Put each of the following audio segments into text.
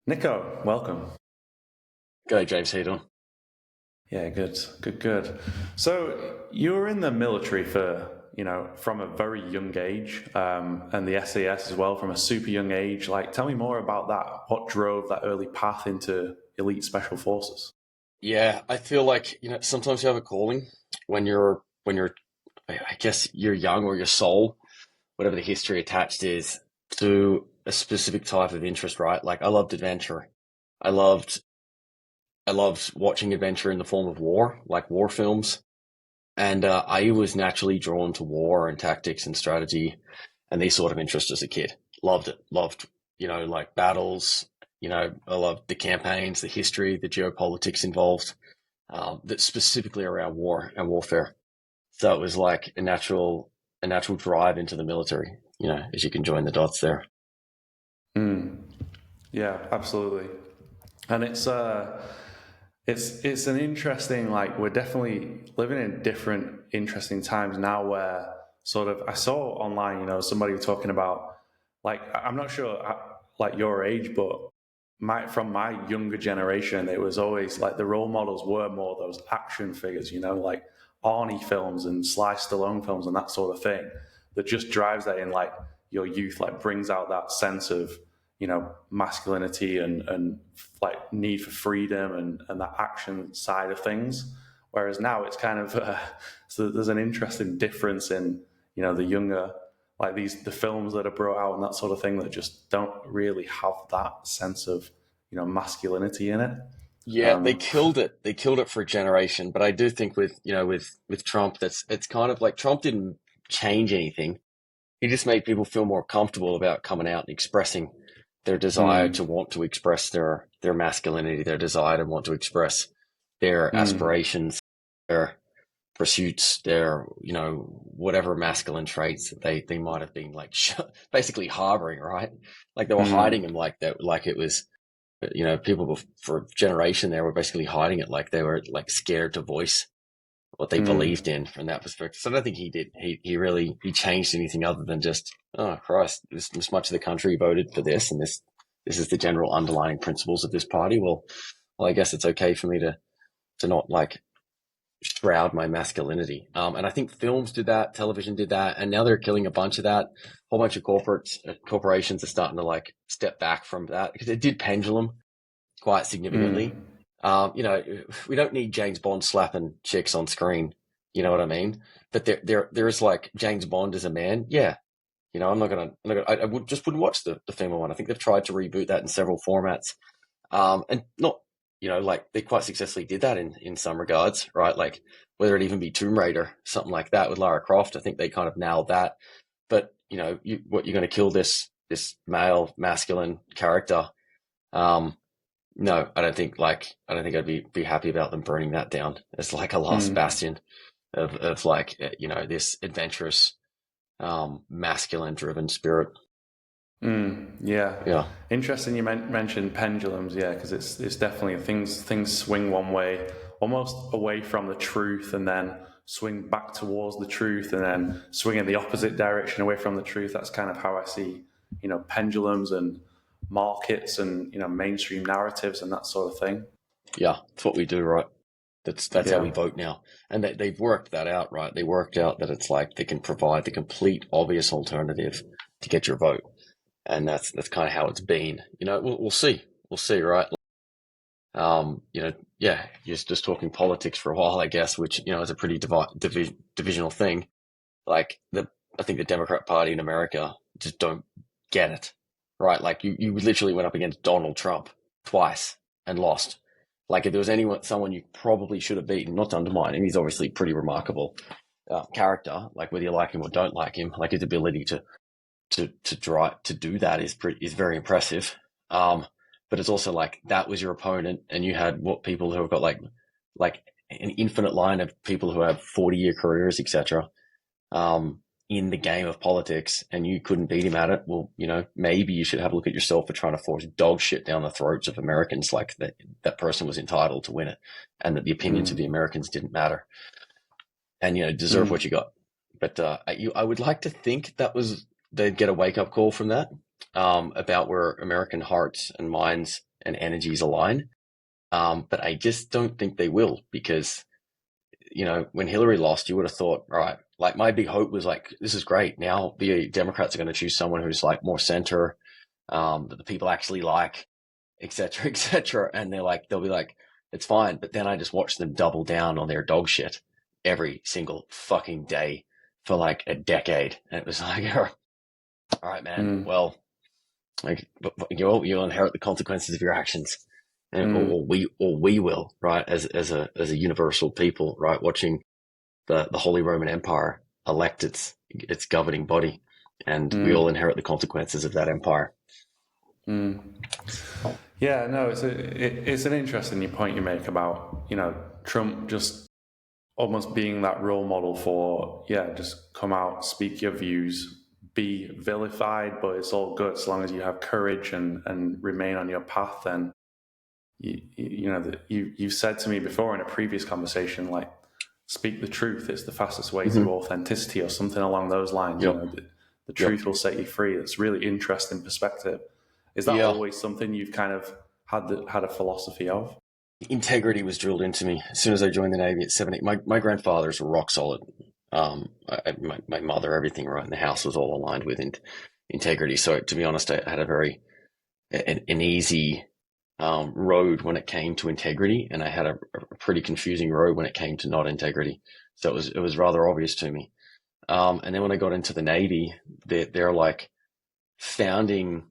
Nico, welcome. G'day, James. How you doing? Yeah, good, good, good. So you were in the military for, from a very young age, and the SAS as well from a super young age. Like, tell me more about that. What drove that early path into elite special forces? Yeah, I feel like, sometimes you have a calling when you're I guess you're young or your soul, whatever the history attached is, to a specific type of interest, right? Like I loved adventure. I loved I loved watching adventure in the form of war, like war films. And I was naturally drawn to war and tactics and strategy and these sort of interests as a kid. Loved it. Loved, like battles. I loved the campaigns, the history, the geopolitics involved, that specifically around war and warfare. So it was like a natural drive into the military, as you can join the dots there. Mm, yeah, absolutely. And it's an interesting, like, we're definitely living in different interesting times now where sort of I saw online, somebody talking about, like, I'm not sure like your age, but from my younger generation, it was always like the role models were more those action figures, like Arnie films and Sly Stallone films and that sort of thing that just drives that in like your youth, like brings out that sense of masculinity and like need for freedom and that action side of things. Whereas now it's kind of so there's an interesting difference in the younger, like the films that are brought out and that sort of thing that just don't really have that sense of masculinity in it. Yeah, they Um, killed it. They killed it for a generation. But I do think with Trump, it's kind of like Trump didn't change anything. He just made people feel more comfortable about coming out and expressing their desire to mm, want to express their masculinity, their desire to want to express their mm, aspirations, their pursuits, their whatever masculine traits that they might have been like basically harboring, right? Like they were hiding them mm, like that, like it was people for a generation there were basically hiding it, like they were like scared to voice what they believed mm, in from that perspective. So I don't think he did. He really he changed anything other than just, oh Christ, this much of the country voted for this, and this is the general underlying principles of this party. Well, I guess it's okay for me to not like shroud my masculinity. And I think films did that, television did that, and now they're killing a bunch of that. A whole bunch of corporations are starting to like step back from that because it did pendulum quite significantly. mm, We don't need James Bond slapping chicks on screen. You know what I mean? But there is like James Bond as a man. Yeah. I wouldn't watch the female one. I think they've tried to reboot that in several formats. And not, like they quite successfully did that in some regards, right? Like whether it even be Tomb Raider, something like that with Lara Croft. I think they kind of nailed that. But, you're going to kill this male masculine character. Um, no, I don't think I'd be happy about them burning that down as like a last mm. bastion of like this adventurous masculine driven spirit. Yeah, Yeah. interesting. You mentioned pendulums, yeah, because it's definitely things swing one way, almost away from the truth, and then swing back towards the truth, and then swing in the opposite direction away from the truth. That's kind of how I see, pendulums and markets and mainstream narratives and that sort of thing. Yeah, it's what we do, right? That's how Yeah. we vote now. And they've worked that out, right? They worked out that it's like they can provide the complete obvious alternative to get your vote. And that's kind of how it's been. We'll see. We'll see, right? Yeah, just talking politics for a while, I guess, which, is a pretty divisional thing. Like I think the Democrat Party in America just don't get it, right? Like you literally went up against Donald Trump twice and lost. Like if there was someone you probably should have beaten, not to undermine him, he's obviously pretty remarkable character. Like whether you like him or don't like him, like his ability to do that is very impressive. But it's also like that was your opponent, and you had what people who have got like an infinite line of people who have 40-year careers, etc. In the game of politics, and you couldn't beat him at it. Well, maybe you should have a look at yourself for trying to force dog shit down the throats of Americans, like that person was entitled to win it, and that the opinions of the Mm, Americans didn't matter, and deserve what you mm, got. But I would like to think they'd get a wake up call from that. about where American hearts and minds and energies align. But I just don't think they will, because, when Hillary lost, you would have thought, all right, like my big hope was like, this is great. Now the Democrats are going to choose someone who's like more center, that the people actually like, et cetera, et cetera. And they'll be like, it's fine. But then I just watched them double down on their dog shit every single fucking day for like a decade. And it was like, all right, man, well, like you'll inherit the consequences of your actions. And, or we will, right? As a universal people, right? Watching the Holy Roman Empire elect its governing body, and we all inherit the consequences of that empire. Yeah, no, it's an interesting point you make about, Trump just almost being that role model for, just come out, speak your views, be vilified, but it's all good as long as you have courage and remain on your path. Then you said to me before in a previous conversation, like, speak the truth. It's the fastest way to authenticity, or something along those lines. Yep. The truth will set you free. It's really interesting perspective. Is that always something you've kind of had a philosophy of? Integrity was drilled into me as soon as I joined the Navy at 17. My grandfathers were rock solid. My mother, everything right in the house was all aligned with integrity. So to be honest, I had an easy road when it came to integrity, and I had a pretty confusing road when it came to not integrity. So it was rather obvious to me. And then when I got into the Navy, they're like founding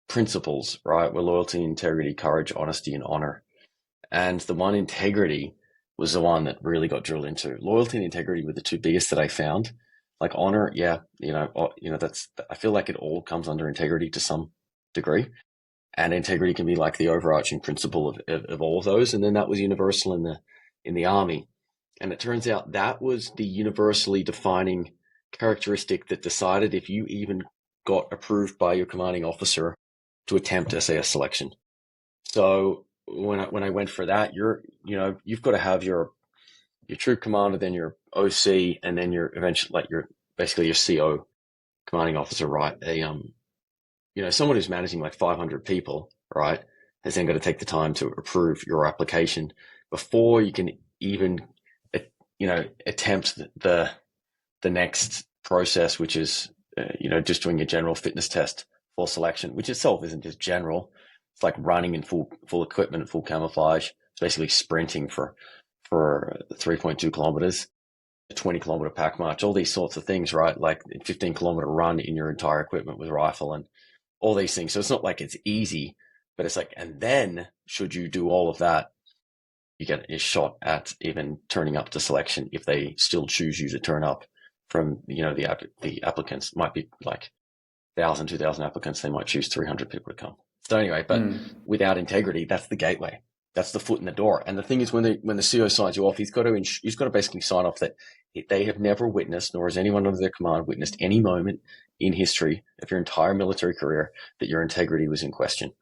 principles, right? Were loyalty, integrity, courage, honesty, and honor. And the one, integrity, was the one that really got drilled into. Loyalty and integrity were the two biggest that I found. Like honor, I feel like it all comes under integrity to some degree. And integrity can be like the overarching principle of all of those. And then that was universal in the army. And it turns out that was the universally defining characteristic that decided if you even got approved by your commanding officer to attempt SAS selection. So when I went for that, you've got to have your troop commander, then your OC, and then your eventually, like, your basically your CO, commanding officer, right? Someone who's managing like 500 people, right, has then got to take the time to approve your application before you can even, attempt the next process, which is, just doing a general fitness test for selection, which itself isn't just general. It's like running in full equipment, full camouflage. It's basically sprinting for 3.2 kilometers, a 20-kilometer pack march, all these sorts of things, right? Like a 15-kilometer run in your entire equipment with rifle and all these things. So it's not like it's easy, but it's like, and then should you do all of that, you get a shot at even turning up to selection if they still choose you to turn up. From, the applicants might be like 1,000, 2,000 applicants, they might choose 300 people to come. So anyway, but without integrity, that's the gateway. That's the foot in the door. And the thing is, when the CO signs you off, he's got to basically sign off that they have never witnessed, nor has anyone under their command witnessed, any moment in history of your entire military career that your integrity was in question.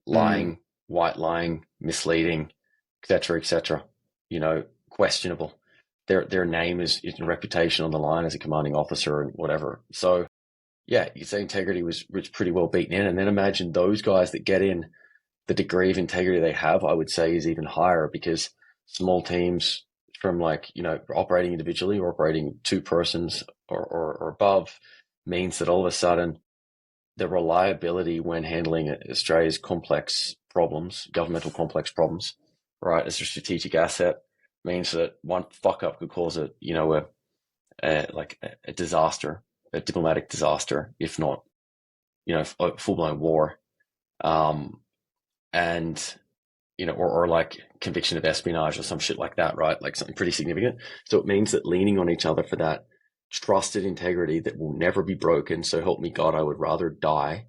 Lying, white lying, misleading, et cetera, questionable. Their name is reputation on the line as a commanding officer and whatever. So yeah, you'd say integrity was pretty well beaten in. And then imagine those guys that get in, the degree of integrity they have, I would say, is even higher, because small teams from operating individually or operating two persons or above means that all of a sudden the reliability when handling Australia's complex problems, governmental complex problems, right, as a strategic asset, means that one fuck up could cause a disaster, a diplomatic disaster, if not, full blown war, and or like conviction of espionage or some shit like that, right? Like something pretty significant. So it means that leaning on each other for that trusted integrity that will never be broken. So help me God, I would rather die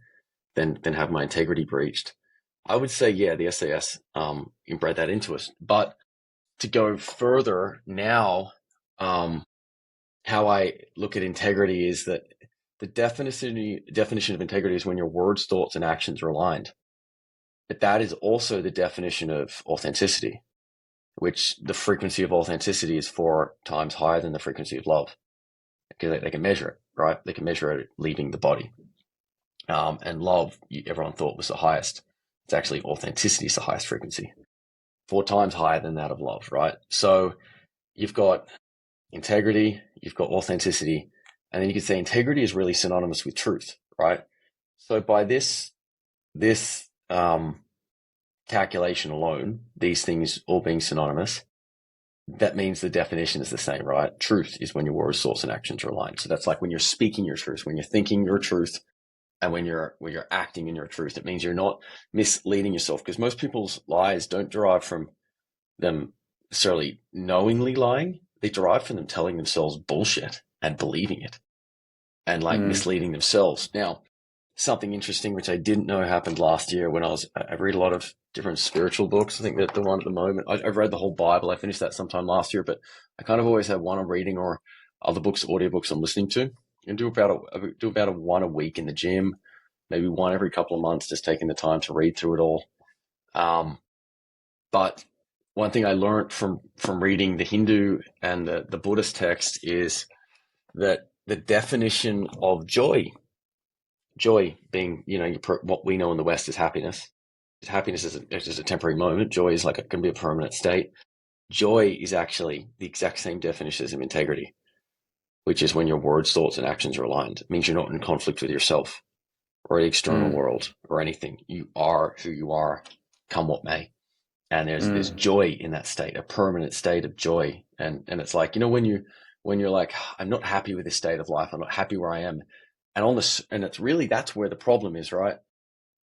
than have my integrity breached. I would say, yeah, the SAS inbred that into us. But to go further now, how I look at integrity is that the definition of integrity is when your words, thoughts, and actions are aligned. But that is also the definition of authenticity, which the frequency of authenticity is 4 times higher than the frequency of love, because they can measure it, right? They can measure it leaving the body. And love, everyone thought was the highest. It's actually authenticity is the highest frequency, 4 times higher than that of love, right? So you've got integrity, you've got authenticity, and then you could say integrity is really synonymous with truth, right? So by this calculation alone, these things all being synonymous, that means the definition is the same, right? Truth is when your words, thoughts, and actions are aligned. So that's like when you're speaking your truth, when you're thinking your truth, and when you're acting in your truth. It means you're not misleading yourself, because most people's lies don't derive from them necessarily knowingly lying. They derive from them telling themselves bullshit and believing it and like misleading themselves. Now, something interesting which I didn't know happened last year when I read a lot of different spiritual books. I think that the one at the moment, I've read the whole Bible. I finished that sometime last year, but I kind of always have one I'm reading or other books, audiobooks I'm listening to, and do about a one a week in the gym, maybe one every couple of months, just taking the time to read through it all. But one thing I learned from reading the Hindu and the Buddhist text is that the definition of joy being, what we know in the West as happiness. Happiness is a temporary moment. Joy is like it can be a permanent state. Joy is actually the exact same definition as integrity, which is when your words, thoughts, and actions are aligned. It means you're not in conflict with yourself or the external world or anything. You are who you are, come what may. And there's joy in that state, a permanent state of joy. And it's like, when you're like, I'm not happy with this state of life, I'm not happy where I am. And it's really, that's where the problem is, right?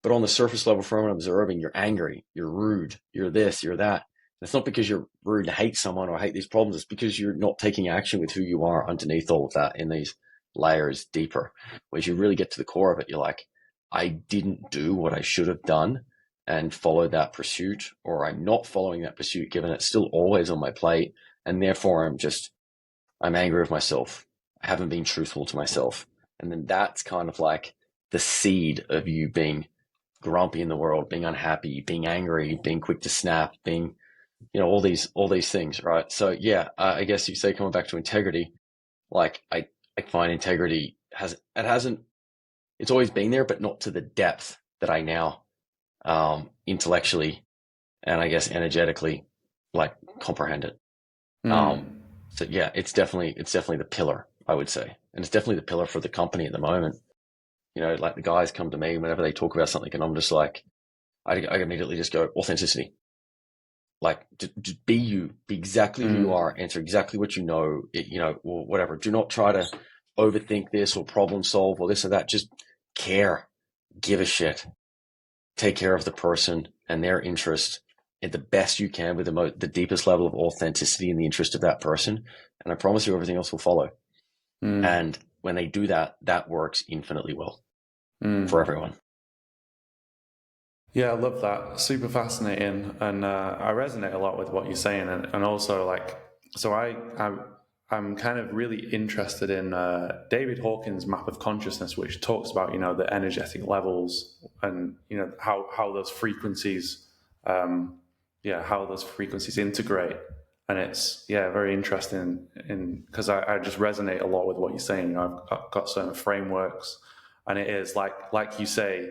But on the surface level, from observing, you're angry, you're rude, you're this, you're that. And it's not because you're rude and hate someone or hate these problems. It's because you're not taking action with who you are underneath all of that in these layers deeper. Whereas you really get to the core of it, you're like, I didn't do what I should have done and follow that pursuit, or I'm not following that pursuit, given it's still always on my plate. And therefore I'm angry with myself. I haven't been truthful to myself. And then that's kind of like the seed of you being grumpy in the world, being unhappy, being angry, being quick to snap, being, all these things, right? So yeah, I guess you say, coming back to integrity, like I find integrity it's always been there, but not to the depth that I now intellectually and I guess energetically like comprehend it. So yeah, it's definitely the pillar, I would say, and it's definitely the pillar for the company at the moment. Like the guys come to me whenever they talk about something, and I'm just like, I immediately just go authenticity. Like, just be you, be exactly who you are, answer exactly what you know, or whatever. Do not try to overthink this or problem solve or this or that. Just care, give a shit, take care of the person and their interest in the best you can with the deepest level of authenticity in the interest of that person. And I promise you, everything else will follow. And when they do that, that works infinitely well for everyone. Yeah, I love that. Super fascinating, and I resonate a lot with what you're saying, and also like, so I'm kind of really interested in David Hawkins' map of consciousness, which talks about the energetic levels and how those frequencies, how those frequencies integrate, and it's very interesting because I just resonate a lot with what you're saying. I've got certain frameworks, and it is like you say.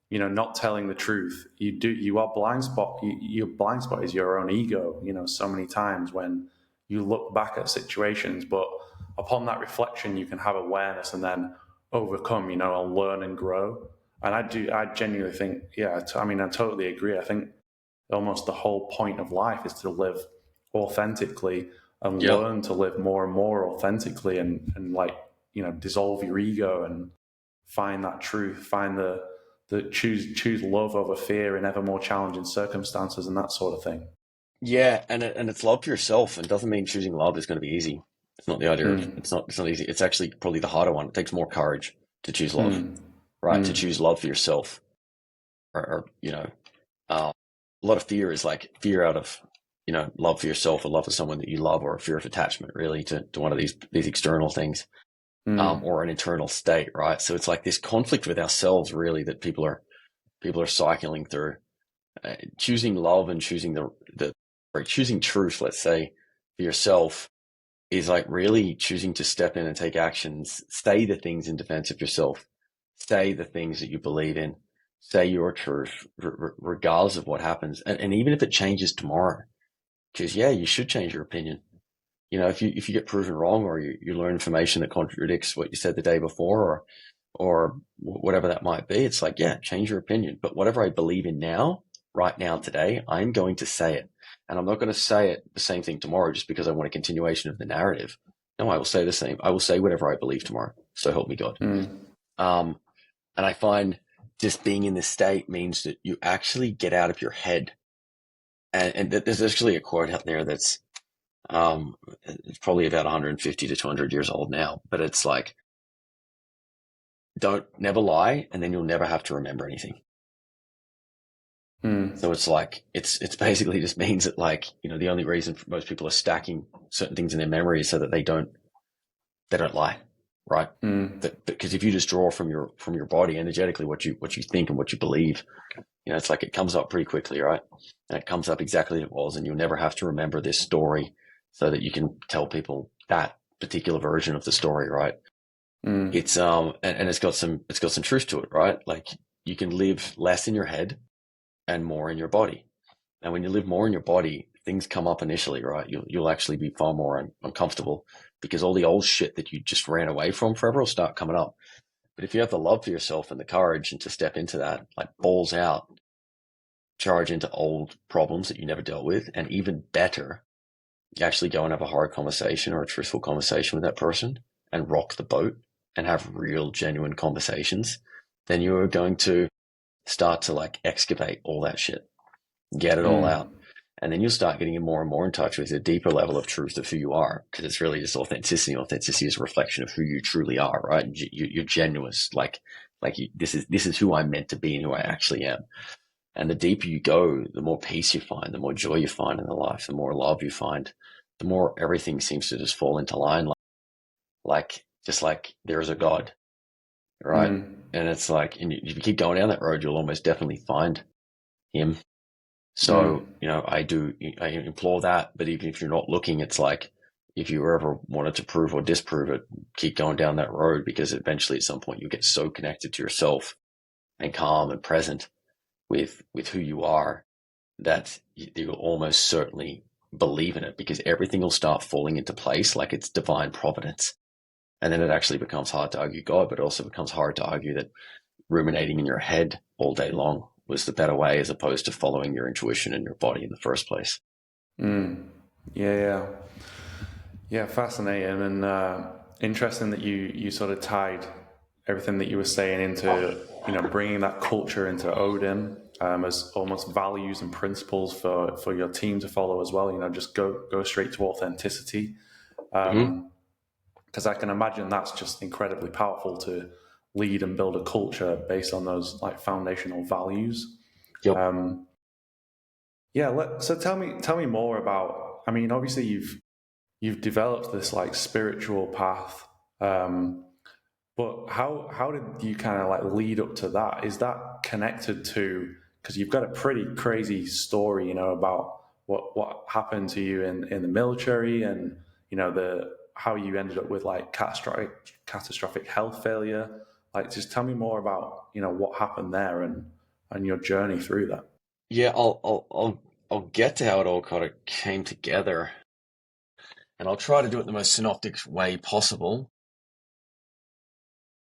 Not telling the truth. You are blind spot. Your blind spot is your own ego. So many times when you look back at situations, but upon that reflection, you can have awareness and then overcome. And learn and grow. And I genuinely think, I totally agree. I think almost the whole point of life is to live authentically and learn to live more and more authentically, and like dissolve your ego and find that truth, find the choose love over fear in ever more challenging circumstances and that sort of thing. Yeah, and it's love for yourself, and doesn't mean choosing love is going to be easy. It's not the idea of it's not easy. It's actually probably the harder one. It takes more courage to choose love, right? To choose love for yourself, or a lot of fear is like fear out of love for yourself, or love for someone that you love, or a fear of attachment, really, to one of these external things, or an internal state, right? So it's like this conflict with ourselves, really, that people are cycling through. Choosing love and choosing choosing truth, let's say, for yourself, is like really choosing to step in and take actions, say the things in defense of yourself, say the things that you believe in, say your truth, regardless of what happens. And even if it changes tomorrow, because yeah, you should change your opinion. You know, if you get proven wrong, or you learn information that contradicts what you said the day before, or whatever that might be, it's like, yeah, change your opinion. But whatever I believe in now, right now, today, I'm going to say it. And I'm not going to say it the same thing tomorrow just because I want a continuation of the narrative. No, I will say the same. I will say whatever I believe tomorrow. So help me God. Um, and I find just being in this state means that you actually get out of your head. And there's actually a quote out there that's, it's probably about 150 to 200 years old now, but it's like, don't never lie, and then you'll never have to remember anything. So it's like, it's basically just means that, like, you know, the only reason most people are stacking certain things in their memory is so that they don't lie, right? Because if you just draw from your body energetically what you think and what you believe, you know, it's like it comes up pretty quickly, right? And it comes up exactly as it was, and you'll never have to remember this story so that you can tell people that particular version of the story, right? It's and it's got some truth to it, right? Like, you can live less in your head and more in your body. And when you live more in your body, things come up initially, right? You'll actually be far more uncomfortable because all the old shit that you just ran away from forever will start coming up. But if you have the love for yourself and the courage and to step into that, like balls out, charge into old problems that you never dealt with, and even better, you actually go and have a hard conversation or a truthful conversation with that person and rock the boat and have real, genuine conversations, then you are going to start to like excavate all that shit, get it all out. And then you'll start getting more and more in touch with a deeper level of truth of who you are, because it's really just authenticity. Authenticity is a reflection of who you truly are, right? You're genuine, this is who I'm meant to be and who I actually am. And the deeper you go, the more peace you find, the more joy you find in the life, the more love you find, the more everything seems to just fall into line, just like there is a God, right? And it's like, and if you keep going down that road, you'll almost definitely find him. So, you know, I implore that, but even if you're not looking, it's like, if you ever wanted to prove or disprove it, keep going down that road, because eventually at some point you get so connected to yourself and calm and present with who you are that you'll almost certainly believe in it, because everything will start falling into place like it's divine providence. And then it actually becomes hard to argue God, but it also becomes hard to argue that ruminating in your head all day long was the better way, as opposed to following your intuition and your body in the first place. Yeah, fascinating, and interesting that you sort of tied everything that you were saying into, you know, bringing that culture into Odin, as almost values and principles for your team to follow as well. You know, just go straight to authenticity, because I can imagine that's just incredibly powerful to lead and build a culture based on those like foundational values. Yep. So tell me more about. I mean, obviously you've developed this like spiritual path, but how did you kind of like lead up to that? Is that connected to, because you've got a pretty crazy story, you know, about what happened to you in the military, and you know how you ended up with like catastrophic health failure. Like, just tell me more about, you know, what happened there and your journey through that. Yeah, I'll get to how it all kind of came together, and I'll try to do it the most synoptic way possible.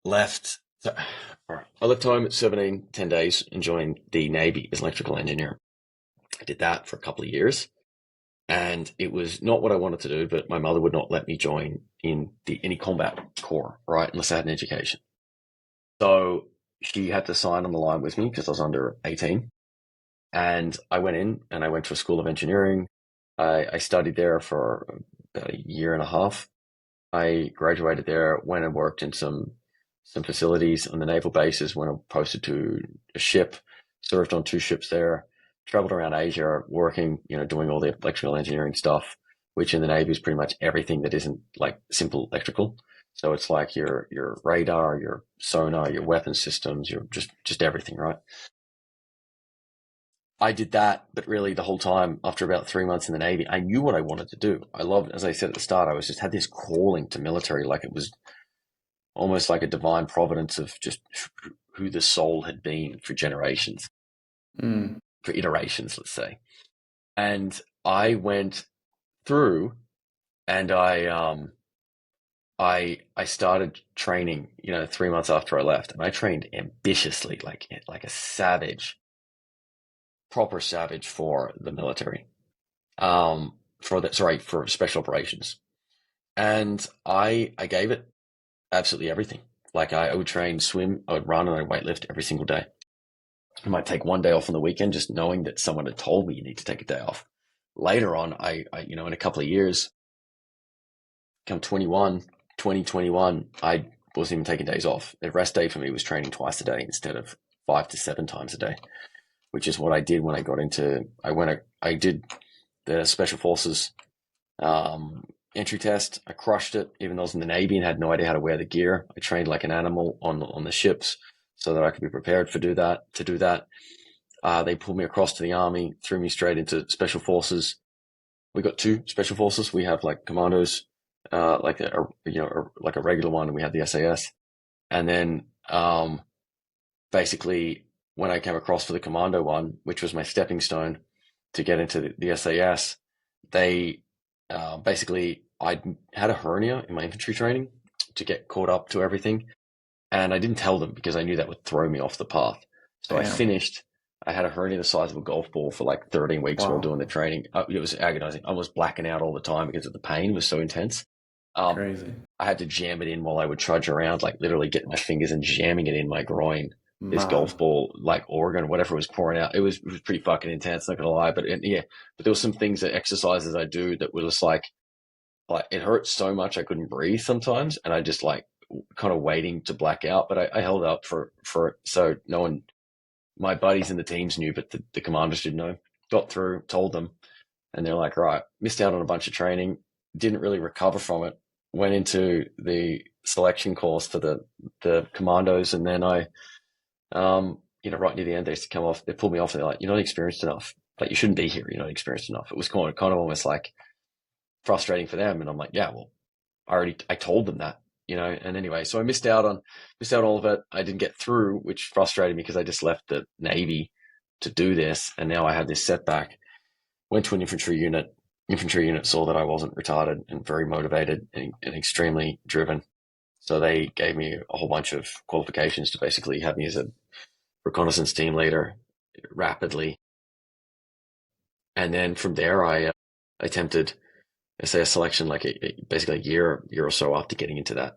I left home at 17, 10 days, and joined the Navy as an electrical engineer. I did that for a couple of years, and it was not what I wanted to do, but my mother would not let me join in any combat corps, right, unless I had an education. So she had to sign on the line with me because I was under 18. And I went in and I went to a school of engineering. I studied there for about a year and a half. I graduated there, went and worked in some facilities on the naval bases, when I posted to a ship, served on 2 ships there, traveled around Asia, working, you know, doing all the electrical engineering stuff, which in the Navy is pretty much everything that isn't like simple electrical. So it's like your radar, your sonar, your weapon systems, your just everything, right? I did that, but really the whole time after about 3 months in the Navy, I knew what I wanted to do. I loved, as I said at the start, I was just had this calling to military, like it was almost like a divine providence of just who the soul had been for generations, Mm. for iterations, let's say. And I went through and I started training, 3 months after I left, and I trained ambitiously, like a savage, proper savage for the military. For special operations. And I gave it absolutely everything. Like I would train, swim, I would run, and I would weightlift every single day. I might take one day off on the weekend, just knowing that someone had told me you need to take a day off. Later on, in a couple of years, come 2021, I wasn't even taking days off. The rest day for me was training twice a day instead of 5 to 7 times a day, which is what I did when I got into, I did the Special Forces entry test. I crushed it, even though I was in the Navy and had no idea how to wear the gear. I trained like an animal on the ships so that I could be prepared to do that. They pulled me across to the Army, threw me straight into Special Forces. We got two Special Forces. We have like commandos, like like a regular one, and we have the SAS. And then basically, when I came across for the commando one, which was my stepping stone to get into the SAS, they basically, I had a hernia in my infantry training to get caught up to everything. And I didn't tell them because I knew that would throw me off the path. So Damn. I had a hernia the size of a golf ball for like 13 weeks while Wow. doing the training. It was agonizing. I was blacking out all the time because of the pain was so intense. Um, Crazy. I had to jam it in while I would trudge around, like literally getting my fingers and jamming it in my groin. This Mad. golf ball, like organ, whatever was pouring out, it was pretty fucking intense. Not gonna lie, but yeah, but there was some things that exercises I do that were just like it hurt so much I couldn't breathe sometimes, and I just like kind of waiting to black out. But I held up for so no one, my buddies in the teams knew, but the commanders didn't know. Got through, told them, and they're like, right, missed out on a bunch of training, didn't really recover from it. Went into the selection course for the commandos, and then right near the end, they used to come off. They pulled me off, and they're like, "You're not experienced enough. Like, you shouldn't be here. You're not experienced enough." It was kind of almost like frustrating for them, and I'm like, "Yeah, well, I told them that, And anyway, so I missed out all of it. I didn't get through, which frustrated me because I just left the Navy to do this, and now I had this setback. Went to an infantry unit. Infantry unit saw that I wasn't retarded and very motivated and extremely driven. So they gave me a whole bunch of qualifications to basically have me as a reconnaissance team leader rapidly. And then from there, I attempted SAS selection like basically a year or so after getting into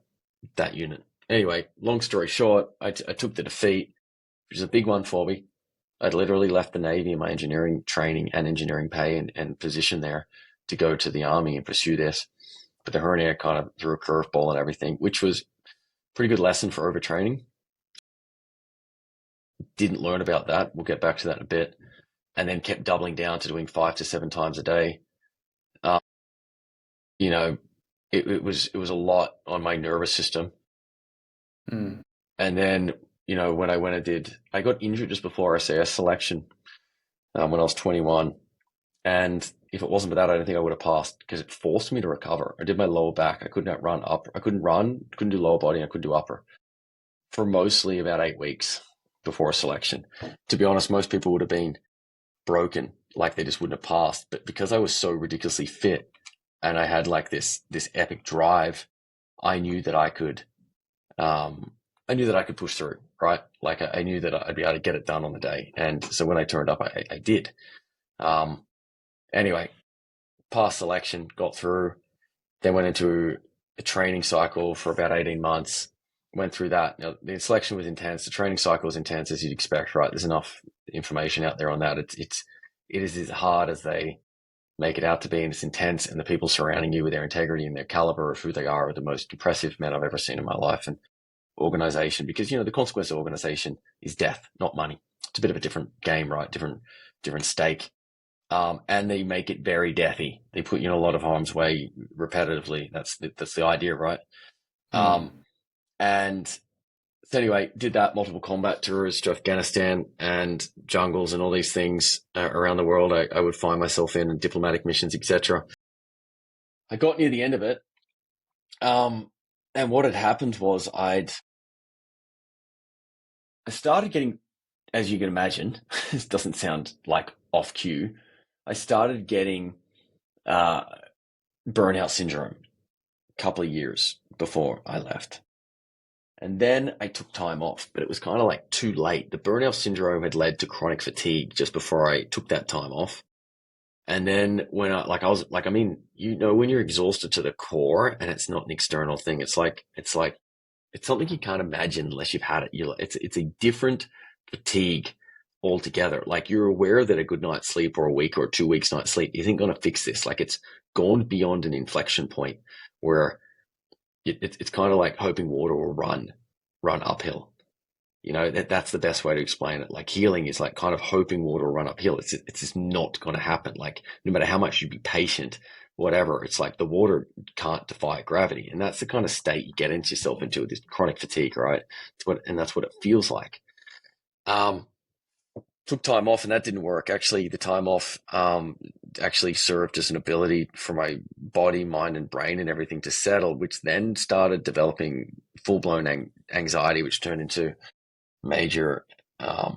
that unit. Anyway, long story short, I took the defeat, which is a big one for me. I'd literally left the Navy and my engineering training and engineering pay and position there to go to the Army and pursue this. But the hernia kind of threw a curveball and everything, which was a pretty good lesson for overtraining. Didn't learn about that. We'll get back to that in a bit. And then kept doubling down to doing 5 to 7 times a day. Uh, you know, it was a lot on my nervous system. Mm. And then, when I got injured just before SAS selection when I was 21. And if it wasn't for that, I don't think I would have passed because it forced me to recover. I did my lower back. I could not run up. I couldn't run, couldn't do lower body. I couldn't do upper for mostly about 8 weeks before a selection. To be honest, most people would have been broken, like they just wouldn't have passed. But because I was so ridiculously fit and I had like this epic drive, I knew that I could push through, right? Like I knew that I'd be able to get it done on the day. And so when I turned up, I did. Anyway, passed selection, got through, then went into a training cycle for about 18 months, went through that. The selection was intense. The training cycle was intense as you'd expect, right? There's enough information out there on that. It is as hard as they make it out to be, and it's intense, and the people surrounding you with their integrity and their caliber of who they are the most impressive men I've ever seen in my life. And organization, because the consequence of organization is death, not money. It's a bit of a different game, right? Different stake. And they make it very deathy. They put you in a lot of harm's way repetitively. That's the idea, right? Mm. And So anyway, did that multiple combat tours to Afghanistan and jungles and all these things around the world. I would find myself in diplomatic missions, etc. I got near the end of it, and what had happened was I started getting, as you can imagine, this doesn't sound like off cue. I started getting burnout syndrome a couple of years before I left. And then I took time off, but it was kind of like too late. The burnout syndrome had led to chronic fatigue just before I took that time off. And then when when you're exhausted to the core and it's not an external thing, it's something you can't imagine unless you've had it. It's a different fatigue altogether. Like, you're aware that a good night's sleep or a week or 2 weeks night's sleep isn't going to fix this. Like, it's gone beyond an inflection point where it's kind of like hoping water will run uphill. That's the best way to explain it. Like, healing is like kind of hoping water will run uphill. It's just not going to happen. Like, no matter how much you be patient, whatever, it's like the water can't defy gravity. And that's the kind of state you get into yourself into with this chronic fatigue, right? That's what it feels like. Took time off and that didn't work. Actually, the time off actually served as an ability for my body, mind, and brain and everything to settle, which then started developing full-blown anxiety, which turned into major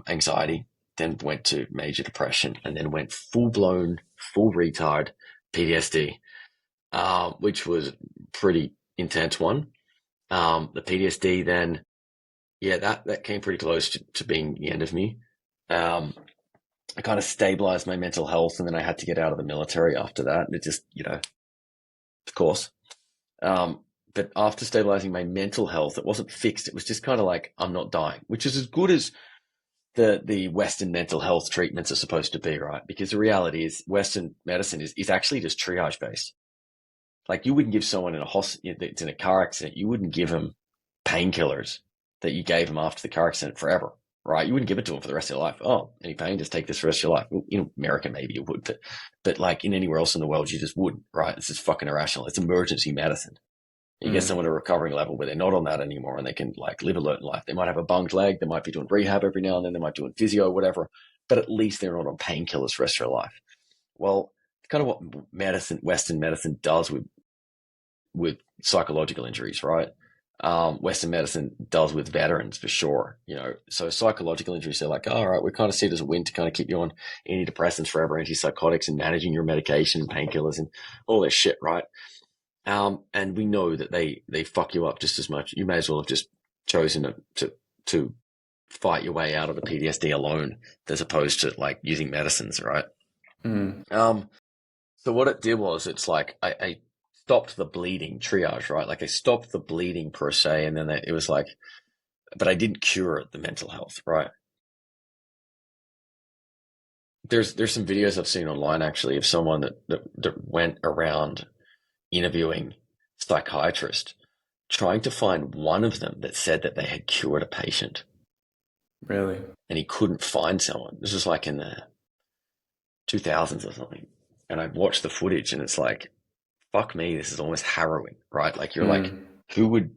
anxiety, then went to major depression, and then went full-blown, full retard PTSD, which was pretty intense one. The PTSD then, that came pretty close to being the end of me. I kind of stabilized my mental health, and then I had to get out of the military after that. And it just, of course. But after stabilizing my mental health, it wasn't fixed. It was just kind of like, I'm not dying, which is as good as the Western mental health treatments are supposed to be, right? Because the reality is Western medicine is actually just triage based. Like, you wouldn't give someone that's in a car accident, you wouldn't give them painkillers that you gave them after the car accident forever. Right, you wouldn't give it to them for the rest of your life. Oh, any pain? Just take this for the rest of your life. Well, in America, maybe you would, but like in anywhere else in the world, you just wouldn't. Right? It's just fucking irrational. It's emergency medicine. You get someone at a recovering level where they're not on that anymore, and they can like live a certain life. They might have a bunged leg. They might be doing rehab every now and then. They might be doing physio, whatever. But at least they're not on painkillers for the rest of their life. Well, it's kind of what Western medicine does with psychological injuries, right? Western medicine does with veterans for sure, so psychological injuries, they're like, all right, we kind of see it as a win to kind of keep you on antidepressants forever, antipsychotics, and managing your medication and painkillers and all this shit, right? And we know that they fuck you up just as much. You may as well have just chosen to fight your way out of the PTSD alone, as opposed to like using medicines, right? So what it did was, it's like I stopped the bleeding triage, right? Like, I stopped the bleeding per se, and then it was like, but I didn't cure the mental health, right? There's some videos I've seen online actually of someone that went around interviewing psychiatrists, trying to find one of them that said that they had cured a patient. Really? And he couldn't find someone. This was like in the 2000s or something. And I watched the footage, and it's like, fuck me, this is almost harrowing, right? Like, you're like, who would,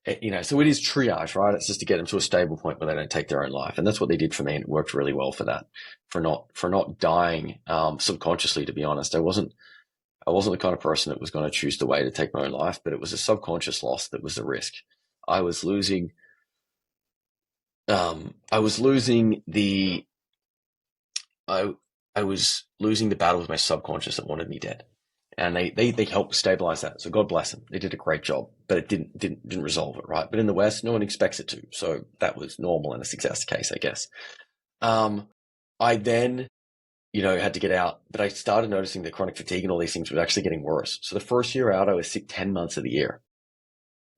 so it is triage, right? It's just to get them to a stable point where they don't take their own life. And that's what they did for me. And it worked really well for that, for not dying, subconsciously, to be honest. I wasn't the kind of person that was going to choose the way to take my own life, but it was a subconscious loss that was the risk. I was losing the battle with my subconscious that wanted me dead. And they helped stabilize that. So God bless them. They did a great job, but it didn't resolve it, right? But in the West, no one expects it to. So that was normal and a success case, I guess. I then, had to get out, but I started noticing that chronic fatigue and all these things was actually getting worse. So the first year out, I was sick 10 months of the year.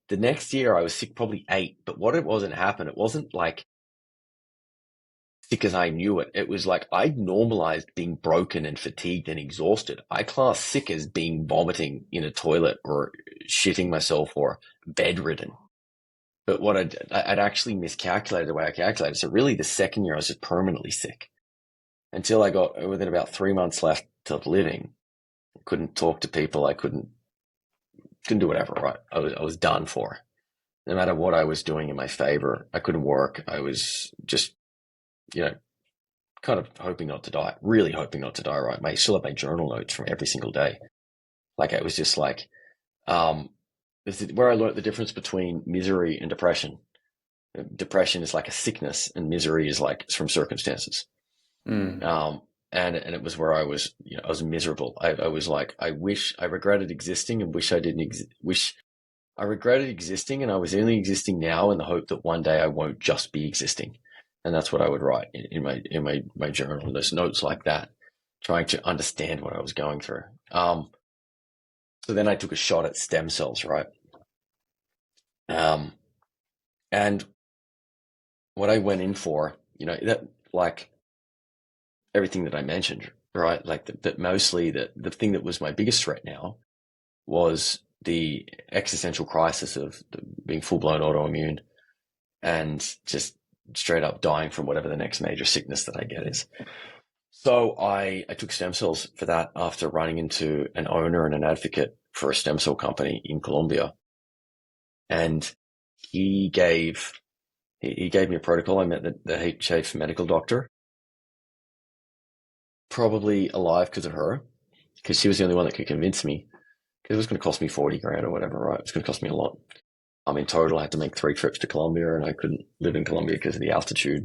The next year, I was sick probably 8. But what it wasn't like sick as I knew it. It was like I normalized being broken and fatigued and exhausted. I class sick as being vomiting in a toilet or shitting myself or bedridden. But what I'd actually miscalculated the way I calculated. So really the second year I was just permanently sick until I got within about 3 months left of living. I couldn't talk to people. I couldn't do whatever, right? I was done for. no matter what I was doing in my favor, I couldn't work. I was just, you know, kind of hoping not to die, really hoping not to die, right? I still have my journal notes from every single day. Like, it was just like, this is where I learned the difference between misery and depression. Depression is like a sickness, and misery is like it's from circumstances. And it was where I was, I was miserable. I was like, I regretted existing and wish I didn't wish I regretted existing, and I was only existing now in the hope that one day I won't just be existing. And that's what I would write in my journal. There's notes like that, trying to understand what I was going through. So then I took a shot at stem cells, right? And what I went in for, that, like everything that I mentioned, right? Like that mostly the thing that was my biggest threat now was the existential crisis of being full-blown autoimmune and just straight up dying from whatever the next major sickness that I get is. So I took stem cells for that after running into an owner and an advocate for a stem cell company in Colombia. And he gave me a protocol. I met the head chief medical doctor, probably alive because of her, because she was the only one that could convince me, because it was going to cost me 40 grand or whatever, right? It was going to cost me a lot. In total, I had to make 3 trips to Colombia, and I couldn't live in Colombia because of the altitude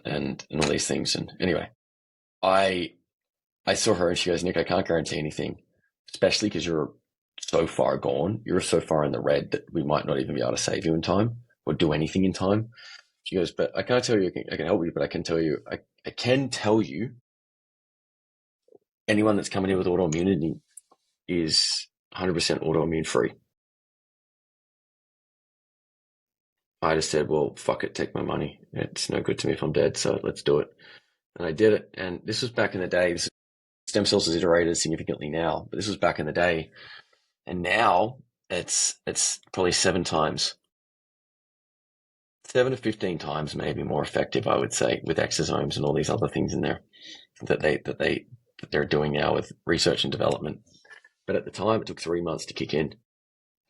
and all these things. And anyway, I saw her and she goes, Nick, I can't guarantee anything, especially because you're so far gone. You're so far in the red that we might not even be able to save you in time or do anything in time. She goes, but I can't tell you I can help you, but I can tell you anyone that's coming in with autoimmunity is 100% autoimmune free. I just said, well, fuck it, take my money. It's no good to me if I'm dead, so let's do it. And I did it. And this was back in the day. Stem cells has iterated significantly now, but this was back in the day. And now it's probably 7 to 15 times maybe more effective, I would say, with exosomes and all these other things in there that they're doing now with research and development. But at the time, it took 3 months to kick in.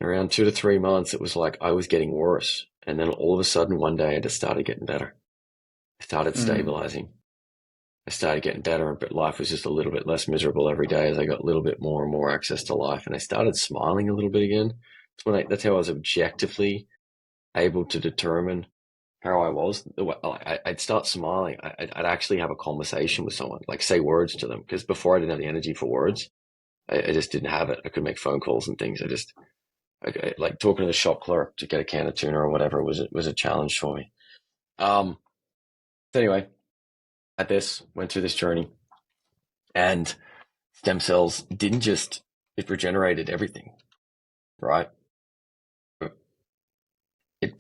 Around 2 to 3 months, it was like I was getting worse. And then all of a sudden, one day, I just started getting better. I started stabilizing. I started getting better, but life was just a little bit less miserable every day as I got a little bit more and more access to life. And I started smiling a little bit again. That's how I was objectively able to determine how I was. I'd start smiling. I'd actually have a conversation with someone, like say words to them. Because before I didn't have the energy for words. I just didn't have it. I could make phone calls and things. I like talking to the shop clerk to get a can of tuna or whatever was a challenge for me. So anyway, went through this journey, and stem cells it regenerated everything, right? As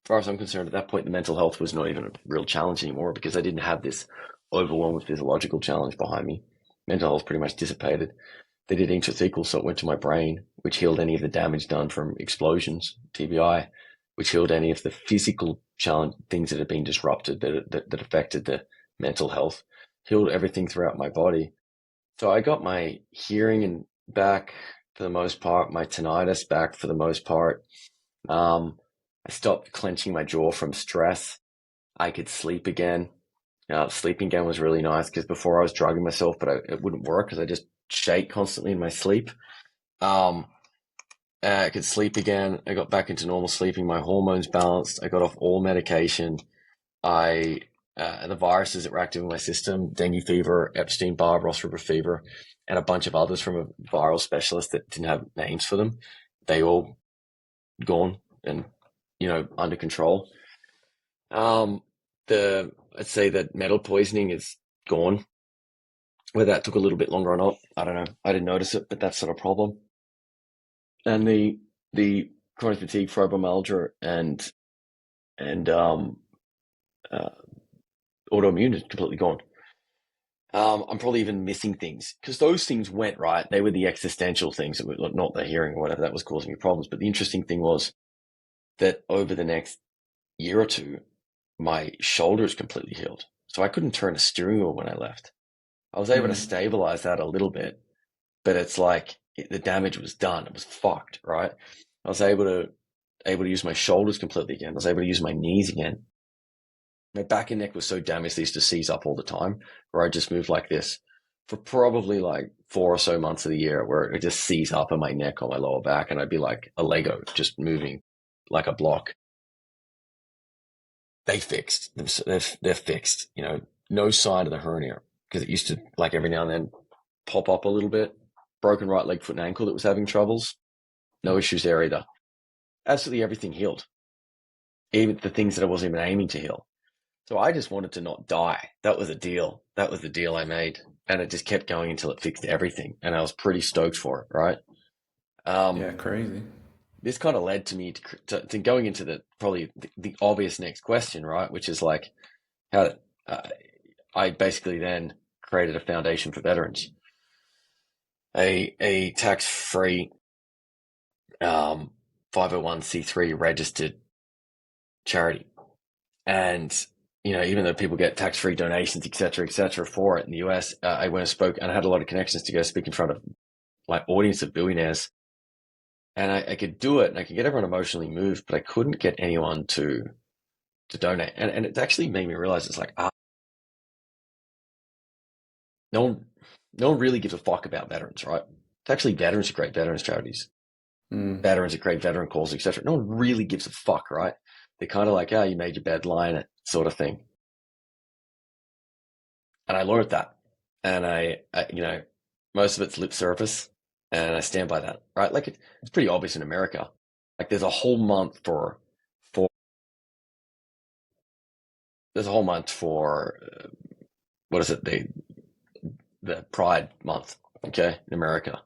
far as I'm concerned, at that point, the mental health was not even a real challenge anymore because I didn't have this overwhelming physiological challenge behind me. Mental health pretty much dissipated. They did intrathecal, so it went to my brain, which healed any of the damage done from explosions, TBI, which healed any of the physical challenge things that had been disrupted that affected the mental health, healed everything throughout my body. So I got my hearing back for the most part, my tinnitus back for the most part. I stopped clenching my jaw from stress. I could sleep again. Sleeping again was really nice because before I was drugging myself, but it wouldn't work because I just shake constantly in my sleep. I could sleep again. I got back into normal sleeping. My hormones balanced. I got off all medication. The viruses that were active in my system, dengue fever, Epstein-Barr, Ross River fever, and a bunch of others from a viral specialist that didn't have names for them, they all gone and, under control. I'd say that metal poisoning is gone. Whether that took a little bit longer or not, I don't know. I didn't notice it, but that's not a problem. And the chronic fatigue, fibromyalgia, and autoimmune is completely gone. I'm probably even missing things because those things went right. They were the existential things that were not the hearing or whatever that was causing me problems. But the interesting thing was that over the next year or two, my shoulders completely healed. So I couldn't turn a steering wheel when I left. I was able to stabilize that a little bit, but it's like the damage was done. It was fucked, right? I was able to use my shoulders completely again. I was able to use my knees again. My back and neck was so damaged they used to seize up all the time, where I just moved like this for probably like 4 or so months of the year, where it just seize up on my neck, on my lower back, and I'd be like a Lego, just moving like a block. They fixed. They're fixed. You know, no sign of the hernia, because it used to, like, every now and then pop up a little bit. Broken right leg, foot, and ankle that was having troubles. No issues there either. Absolutely everything healed, even the things that I wasn't even aiming to heal. So I just wanted to not die. That was a deal. That was the deal I made. And it just kept going until it fixed everything. And I was pretty stoked for it, right? Yeah, crazy. This kind of led to me to going into the obvious next question, right? Which is like, how I basically then created a foundation for veterans, a tax-free 501c3 registered charity. And, you know, even though people get tax-free donations, et cetera, for it in the US, I went and spoke, and I had a lot of connections to go speak in front of like audience of billionaires. And I could do it, and I could get everyone emotionally moved, but I couldn't get anyone to donate. And it actually made me realize it's like, no one, no one really gives a fuck about veterans, right? It's actually veterans who create veterans charities, veterans who create veteran causes, etc. No one really gives a fuck, right? They're kind of like, oh, you made your bed, lie in it, sort of thing. And I learned that, and you know, most of it's lip service, and I stand by that, right? Like it's pretty obvious in America. Like there's a whole month for there's a whole month for what is it, the Pride Month, okay, in America.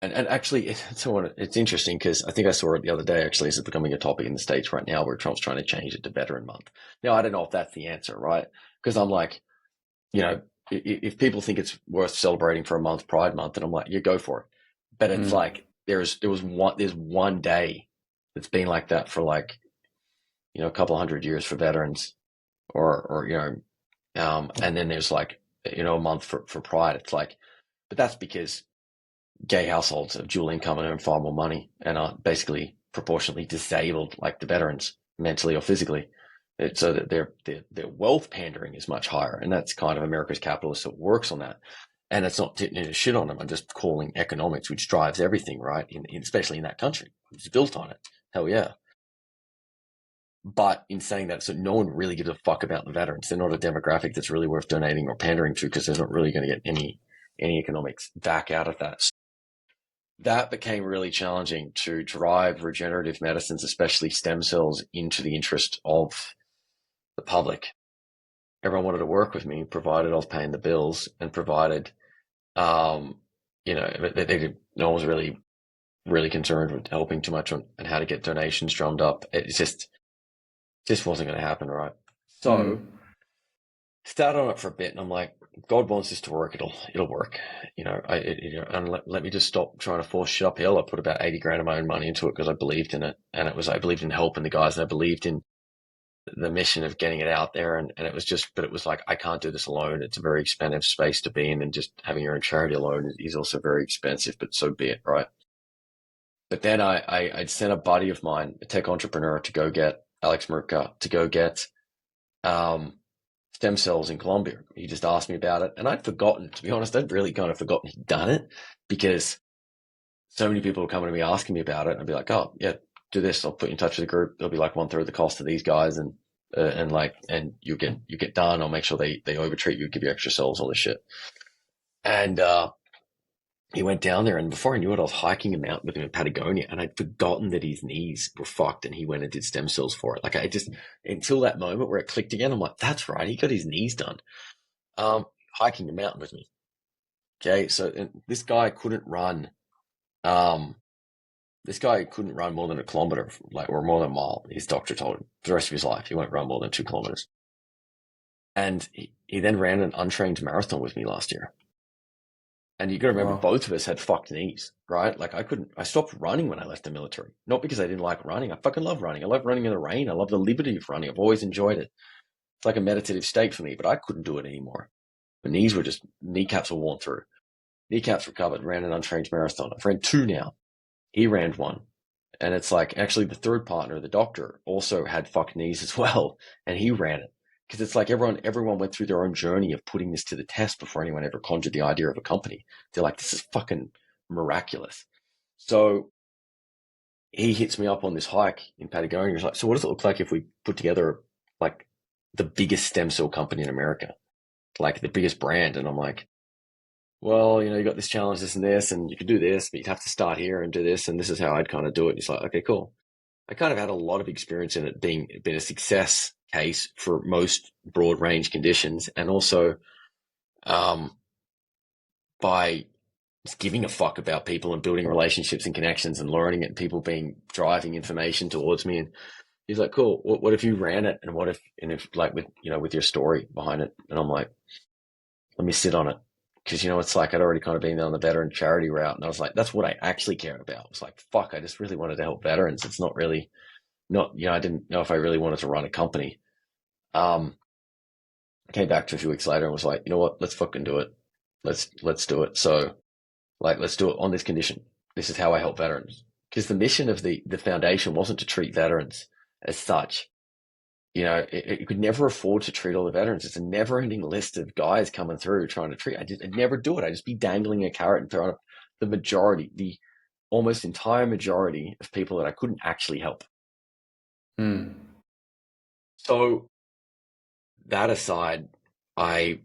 And actually, it's interesting because I think I saw it the other day. Actually, it's becoming a topic in the States right now, where Trump's trying to change it to Veteran Month. Now, I don't know if that's the answer, right? Because I'm like, you know, if people think it's worth celebrating for a month, Pride Month, then I'm like, you go for it. But it's like there's one day that's been like that for, like, you know, a couple hundred years for veterans, or you know, and then there's, like, you know, a month for Pride. It's like, but that's because gay households have dual income and earn far more money and are basically proportionately disabled, like the veterans, mentally or physically. So that their wealth pandering is much higher, and that's kind of America's capitalist that works on that. And it's not to shit on them. I'm just calling economics, which drives everything, right? Especially in that country, it's built on it. Hell yeah. But in saying that, so no one really gives a fuck about the veterans. They're not a demographic that's really worth donating or pandering to, because they're not really going to get any economics back out of that. That became really challenging to drive regenerative medicines, especially stem cells, into the interest of the public. Everyone wanted to work with me, provided I was paying the bills, and provided, you know, no one was really concerned with helping too much on how to get donations drummed up. It just wasn't going to happen, right? So started on it for a bit, and I'm like, God wants this to work, it'll work, you know. And let me just stop trying to force shit uphill. I put about 80 grand of my own money into it because I believed in it, and I believed in helping the guys, and I believed in the mission of getting it out there, and it was just, but it was like, I can't do this alone. It's a very expensive space to be in, and just having your own charity alone is also very expensive, but so be it, right? But then I'd sent a buddy of mine, a tech entrepreneur, to go get Alex Murka, to go get stem cells in Colombia. He just asked me about it, and I'd forgotten, to be honest. I'd really kind of forgotten he'd done it, because so many people were coming to me asking me about it, and I'd be like, oh yeah, do this. I'll put you in touch with a group. They'll be like 1/3 the cost of these guys, and you get done. I'll make sure they overtreat you, give you extra cells, all this shit. And he went down there, and before I knew it, I was hiking a mountain with him in Patagonia, and I'd forgotten that his knees were fucked, and he went and did stem cells for it. Like, I just, until that moment where it clicked again, I'm like, that's right, he got his knees done. Hiking the mountain with me. Okay, so this guy couldn't run. This guy couldn't run more than a kilometer, like, or more than a mile. His doctor told him for the rest of his life he won't run more than 2 kilometers. And he then ran an untrained marathon with me last year. And you got to remember, both of us had fucked knees, right? Like, I stopped running when I left the military. Not because I didn't like running. I fucking love running. I love running in the rain. I love the liberty of running. I've always enjoyed it. It's like a meditative state for me, but I couldn't do it anymore. My knees were just, kneecaps were worn through. Kneecaps recovered, ran an untrained marathon. I've ran 2 now. He ran 1. And it's like, actually the third partner, the doctor, also had fucked knees as well. And he ran it. Because it's like everyone went through their own journey of putting this to the test before anyone ever conjured the idea of a company. They're like, this is fucking miraculous. So he hits me up on this hike in Patagonia. He's like, so what does it look like if we put together like the biggest stem cell company in America, like the biggest brand? And I'm like, well, you got this challenge, this and this, and you could do this, but you'd have to start here and do this. And this is how I'd kind of do it. And he's like, okay, cool. I kind of had a lot of experience in it being a success case for most broad range conditions. And also, by just giving a fuck about people and building relationships and connections and learning it, and people driving information towards me. And he's like, cool. What if you ran it? And if like with your story behind it? And I'm like, let me sit on it. Cause it's like, I'd already kind of been down the veteran charity route. And I was like, that's what I actually cared about. It's like, fuck, I just really wanted to help veterans. It's not really I didn't know if I really wanted to run a company. I came back to a few weeks later and was like, you know what? Let's fucking do it. Let's do it. So like, let's do it on this condition. This is how I help veterans. Because the mission of the foundation wasn't to treat veterans as such. It could never afford to treat all the veterans. It's a never-ending list of guys coming through trying to treat. I'd never do it. I'd just be dangling a carrot and throwing up the almost entire majority of people that I couldn't actually help. So that aside, I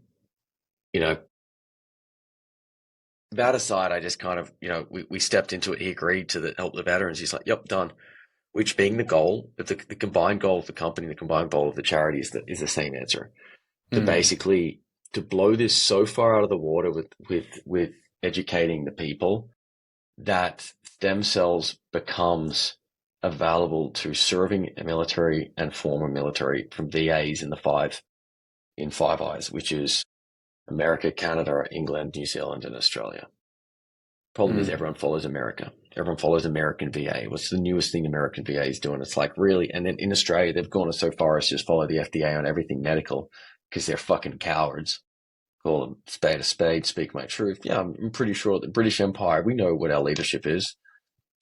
just kind of, we stepped into it. He agreed to help the veterans. He's like, yep, done. Which being the goal, but the combined goal of the company, the combined goal of the charity is the same answer. To basically, to blow this so far out of the water with educating the people that stem cells becomes available to serving military and former military from VAs in Five Eyes, which is America, Canada, England, New Zealand, and Australia. Problem is everyone follows America. Everyone follows American VA. What's the newest thing American VA is doing? It's like, really? And then in Australia, they've gone so far as just follow the FDA on everything medical because they're fucking cowards. Call them spade a spade, speak my truth. Yeah, I'm pretty sure the British Empire, we know what our leadership is.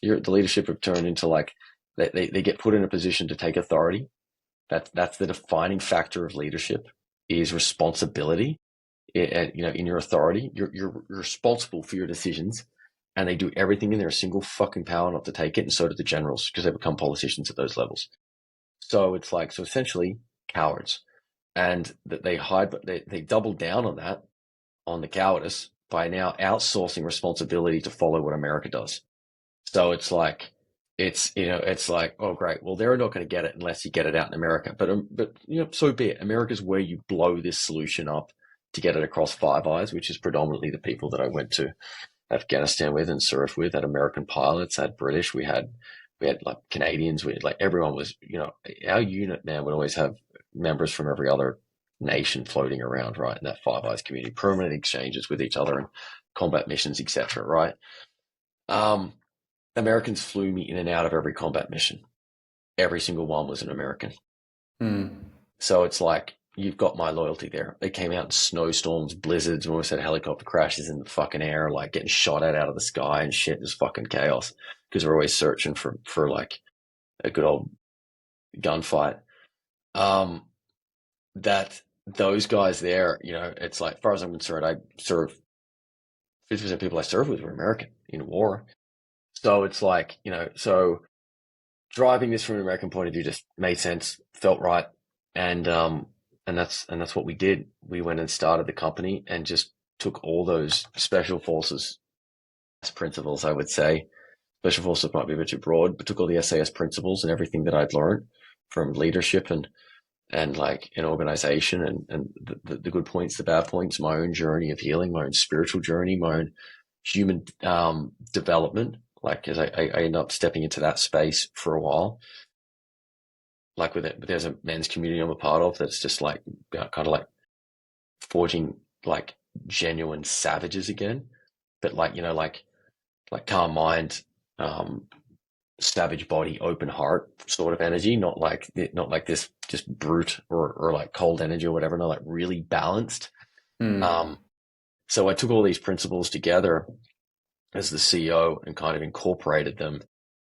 The leadership have turned into like, they get put in a position to take authority. That's the defining factor of leadership is responsibility. In your authority, you're responsible for your decisions. And they do everything in their single fucking power not to take it, and so do the generals because they become politicians at those levels. So it's like, so essentially cowards, and that they double down on that, on the cowardice by now outsourcing responsibility to follow what America does. So it's like, it's like, oh great, well they're not going to get it unless you get it out in America, but so be it. America's where you blow this solution up to get it across Five Eyes, which is predominantly the people that I went to Afghanistan with and served with. Had American pilots, had British, we had like Canadians, we had like everyone was, our unit, man, would always have members from every other nation floating around, right, in that Five Eyes community, permanent exchanges with each other and combat missions, etc. Right. Americans flew me in and out of every combat mission. Every single one was an American. So it's like, you've got my loyalty there. They came out in snowstorms, blizzards, we almost had helicopter crashes in the fucking air, like getting shot at out of the sky and shit. It was fucking chaos because we're always searching for like a good old gunfight. That those guys there, it's like, as far as I'm concerned, I serve 50% of people I serve with were American in war. So it's like, so driving this from an American point of view just made sense, felt right. And that's what we did. We went and started the company and just took all those special forces principles, I would say. Special forces might be a bit too broad, but took all the SAS principles and everything that I'd learned from leadership and like an organization and the good points, the bad points, my own journey of healing, my own spiritual journey, my own human development. Like, as I end up stepping into that space for a while. Like with it, but there's a men's community I'm a part of that's just like kind of like forging like genuine savages again, but like like calm mind, savage body, open heart sort of energy, not like this just brute or like cold energy or whatever. No, like really balanced. So I took all these principles together as the CEO and kind of incorporated them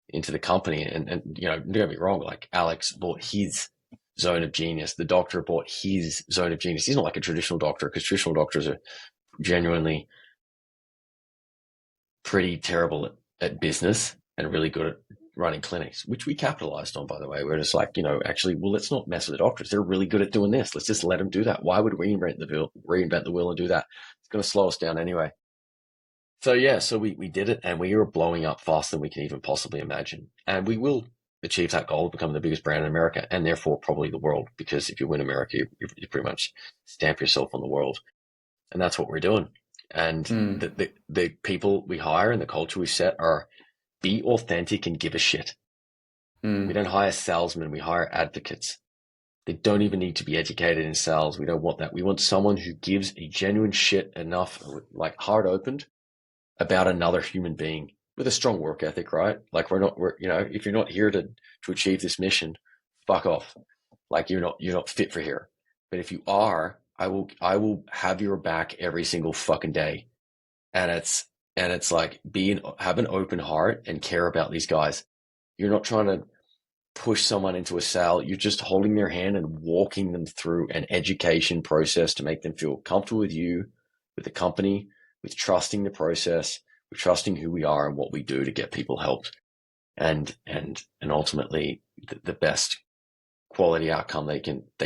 into the company. And don't get me wrong, like Alex bought his zone of genius. The doctor bought his zone of genius. He's not like a traditional doctor, because traditional doctors are genuinely pretty terrible at business and really good at running clinics, which we capitalized on, by the way. We're just like, actually, well, let's not mess with the doctors. They're really good at doing this. Let's just let them do that. Why would we reinvent the wheel and do that? It's going to slow us down anyway. So yeah, so we did it, and we are blowing up faster than we can even possibly imagine. And we will achieve that goal of becoming the biggest brand in America, and therefore probably the world, because if you win America, you pretty much stamp yourself on the world. And that's what we're doing. And the people we hire and the culture we set are be authentic and give a shit. We don't hire salesmen, we hire advocates. They don't even need to be educated in sales. We don't want that. We want someone who gives a genuine shit enough, like heart opened, about another human being with a strong work ethic, right? Like if you're not here to achieve this mission, fuck off. Like you're not fit for here. But if you are, I will have your back every single fucking day. And it's like have an open heart and care about these guys. You're not trying to push someone into a sale. You're just holding their hand and walking them through an education process to make them feel comfortable with you, with the company, with trusting the process, with trusting who we are and what we do to get people helped. And ultimately the best quality outcome they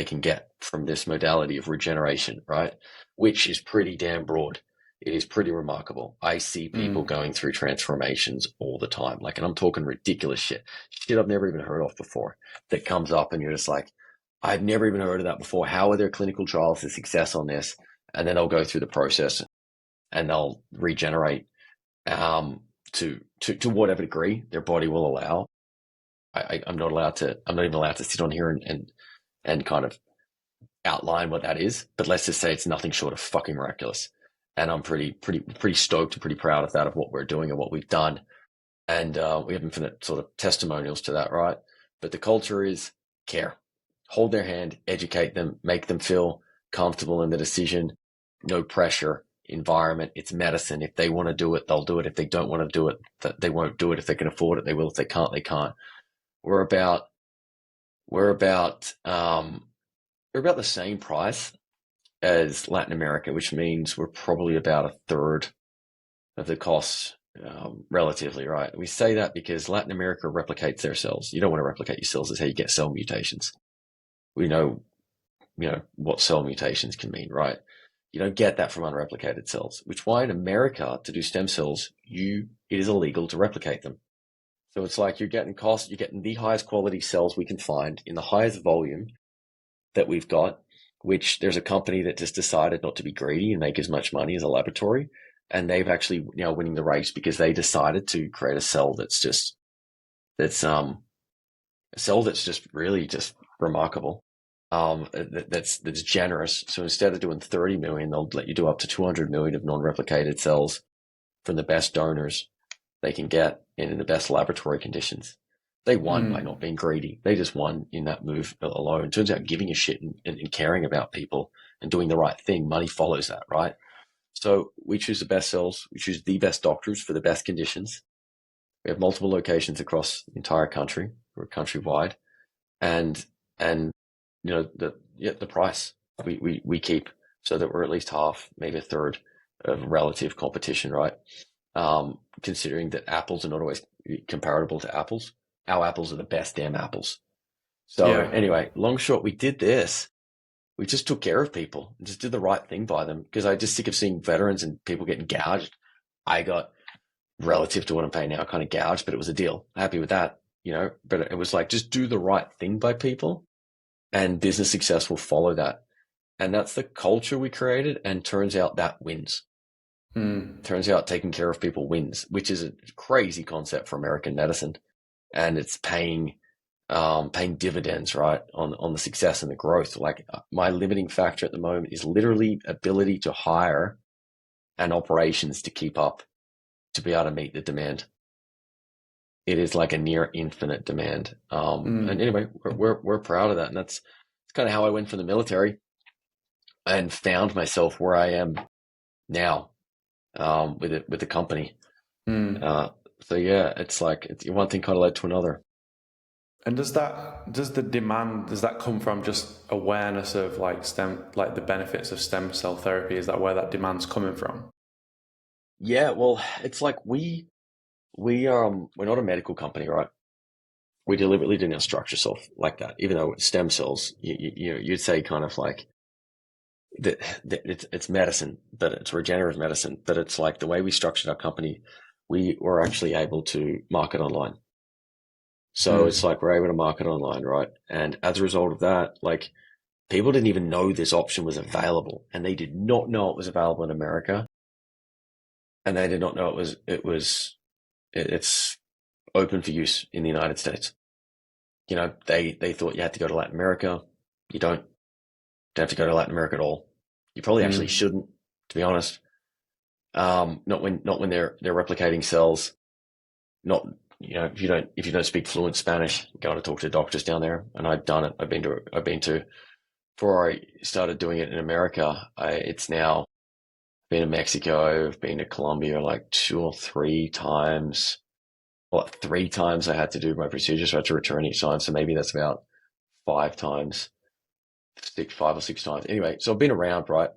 can get from this modality of regeneration, right? Which is pretty damn broad. It is pretty remarkable. I see people going through transformations all the time. Like, and I'm talking ridiculous shit I've never even heard of before, that comes up and you're just like, I've never even heard of that before. How are there clinical trials to success on this? And then they'll go through the process and they'll regenerate to whatever degree their body will allow. I'm not even allowed to sit on here and kind of outline what that is, but let's just say it's nothing short of fucking miraculous. And I'm pretty stoked and pretty proud of that, of what we're doing and what we've done. And we have infinite sort of testimonials to that, right? But the culture is care. Hold their hand, educate them, make them feel comfortable in the decision, no pressure environment. It's medicine. If they want to do it, they'll do it. If they don't want to do it, they won't do it. If they can afford it, they will. If they can't, they can't. We're about the same price as Latin America, which means we're probably about a third of the cost, relatively, right? We say that because Latin America replicates their cells. You don't want to replicate your cells. That's how you get cell mutations. We know, what cell mutations can mean, right? You don't get that from unreplicated cells, which is why in America, to do stem cells, it is illegal to replicate them. So it's like you're getting the highest quality cells we can find in the highest volume that we've got, which there's a company that just decided not to be greedy and make as much money as a laboratory. And they've actually winning the race because they decided to create a cell that's really just remarkable. That's generous. So instead of doing 30 million, they'll let you do up to 200 million of non-replicated cells from the best donors they can get in the best laboratory conditions. They won by not being greedy. They just won in that move alone. It turns out giving a shit and caring about people and doing the right thing, money follows that, right? So we choose the best cells. We choose the best doctors for the best conditions. We have multiple locations across the entire country. We're countrywide. And the price we keep so that we're at least half, maybe a third of relative competition, right? Considering that apples are not always comparable to apples. Our apples are the best damn apples. So Anyway, long short, we did this. We just took care of people and just did the right thing by them, because I just sick of seeing veterans and people getting gouged. I got, relative to what I'm paying now, kind of gouged, but it was a deal. Happy with that, but it was like, just do the right thing by people and business success will follow that. And that's the culture we created. And turns out that wins. Turns out taking care of people wins, which is a crazy concept for American medicine. And it's paying dividends, right, on the success and the growth. Like, my limiting factor at the moment is literally ability to hire and operations to keep up, to be able to meet the demand. It is like a near infinite demand. And anyway, we're proud of that. And that's kind of how I went from the military and found myself where I am now, with the company. So yeah, it's like one thing kind of led to another. And does that come from just awareness of like the benefits of stem cell therapy? Is that where that demand's coming from? Yeah, well, it's like we're not a medical company, right? We deliberately did not structure ourselves like that, even though it's stem cells. You'd say kind of like that it's medicine, but it's regenerative medicine. But it's like the way we structured our company, we were actually able to market online. So it's Mm. like we're able to market online, right? And as a result of that, like people didn't even know this option was available, and they did not know it was available in America, and they did not know it's open for use in the United States. They thought you had to go to Latin America. You don't have to go to Latin America at all. You probably actually Mm. shouldn't, to be honest. Not when they're replicating cells. Not if you don't speak fluent Spanish, go to talk to doctors down there. And I've done it. I've been to before I started doing it in America. It's now been to Mexico. I've been to Colombia like 2 or 3 times. Well, 3 times I had to do my procedure, so I had to return each time. So maybe that's about 5 times, 5 or 6 times. Anyway, so I've been around, right?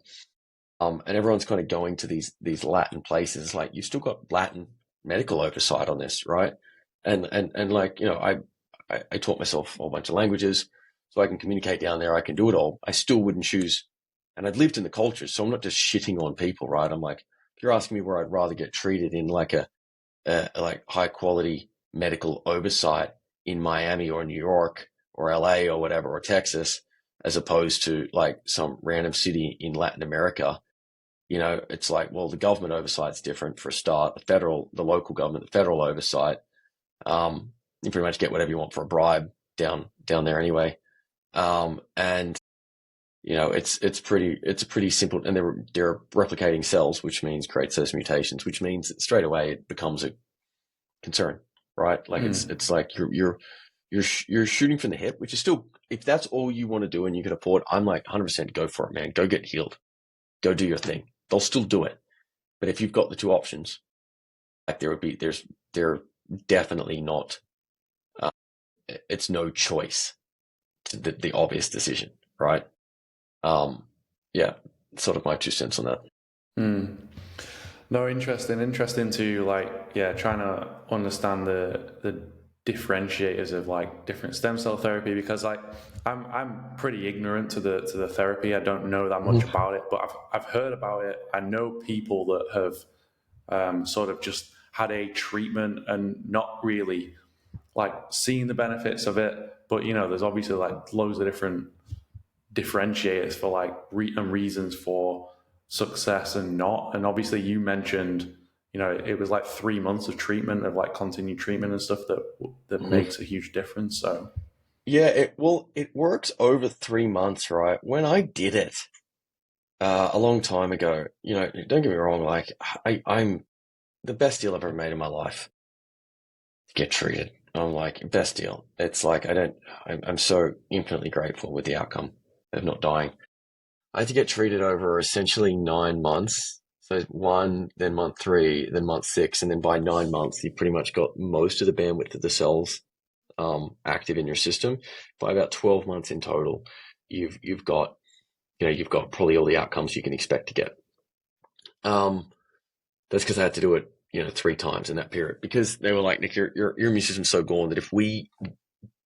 And everyone's kind of going to these Latin places. Like you've still got Latin medical oversight on this, right? And like I taught myself a whole bunch of languages, so I can communicate down there. I can do it all. I still wouldn't choose, and I've lived in the culture, so I'm not just shitting on people, right? I'm like, if you're asking me where I'd rather get treated in like a like high quality medical oversight in Miami or New York or LA or whatever or Texas, as opposed to like some random city in Latin America. It's like, well, the government oversight's different for a start. The local government, the federal oversight, you pretty much get whatever you want for a bribe down there anyway. And it's pretty simple, and they're replicating cells, which means creates those mutations, which means that straight away it becomes a concern, right? Like Mm. it's like you're shooting from the hip, which is still, if that's all you want to do and you can afford, I'm like 100% go for it, man. Go get healed. Go do your thing. They'll still do it. But if you've got the two options, like they're definitely not, uh, it's no choice to the obvious decision, right? Um, yeah, sort of my 2 cents on that. Mm. No, interesting to like, yeah, trying to understand the differentiators of like different stem cell therapy, because like I'm pretty ignorant to the therapy. I don't know that much Mhm. about it, but I've heard about it. I know people that have sort of just had a treatment and not really like seeing the benefits of it. But there's obviously like loads of different differentiators for like and reasons for success and not. And obviously, you mentioned it was like 3 months of treatment, of like continued treatment and stuff that Mhm. makes a huge difference. So Yeah, it works over 3 months, right? When I did it a long time ago, don't get me wrong, like I'm the best deal I've ever made in my life to get treated. I'm like, best deal. It's like I'm so infinitely grateful with the outcome of not dying. I had to get treated over essentially 9 months. So one, then month three, then month six, and then by 9 months, you've pretty much got most of the bandwidth of the cells active in your system. By about 12 months in total, you've got you've got probably all the outcomes you can expect to get. Um, that's because I had to do it 3 times in that period, because they were like, Nick, your immune system's so gone that if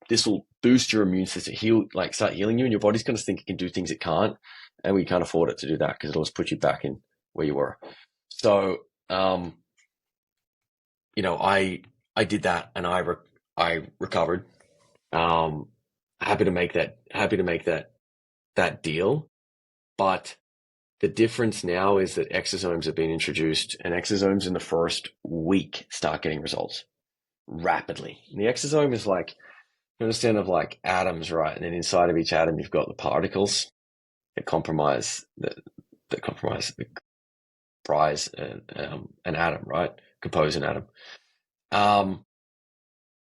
this will boost your immune system, start healing you, and your body's going to think it can do things it can't, and we can't afford it to do that because it'll just put you back in where you were. So, I did that, and I recovered. Um, happy to make that deal, but the difference now is that exosomes have been introduced, and exosomes in the first week start getting results rapidly. And the exosome is like, you understand, of like atoms, right? And then inside of each atom, you've got the particles that compromise the prize an atom, right? Compose an atom. Um,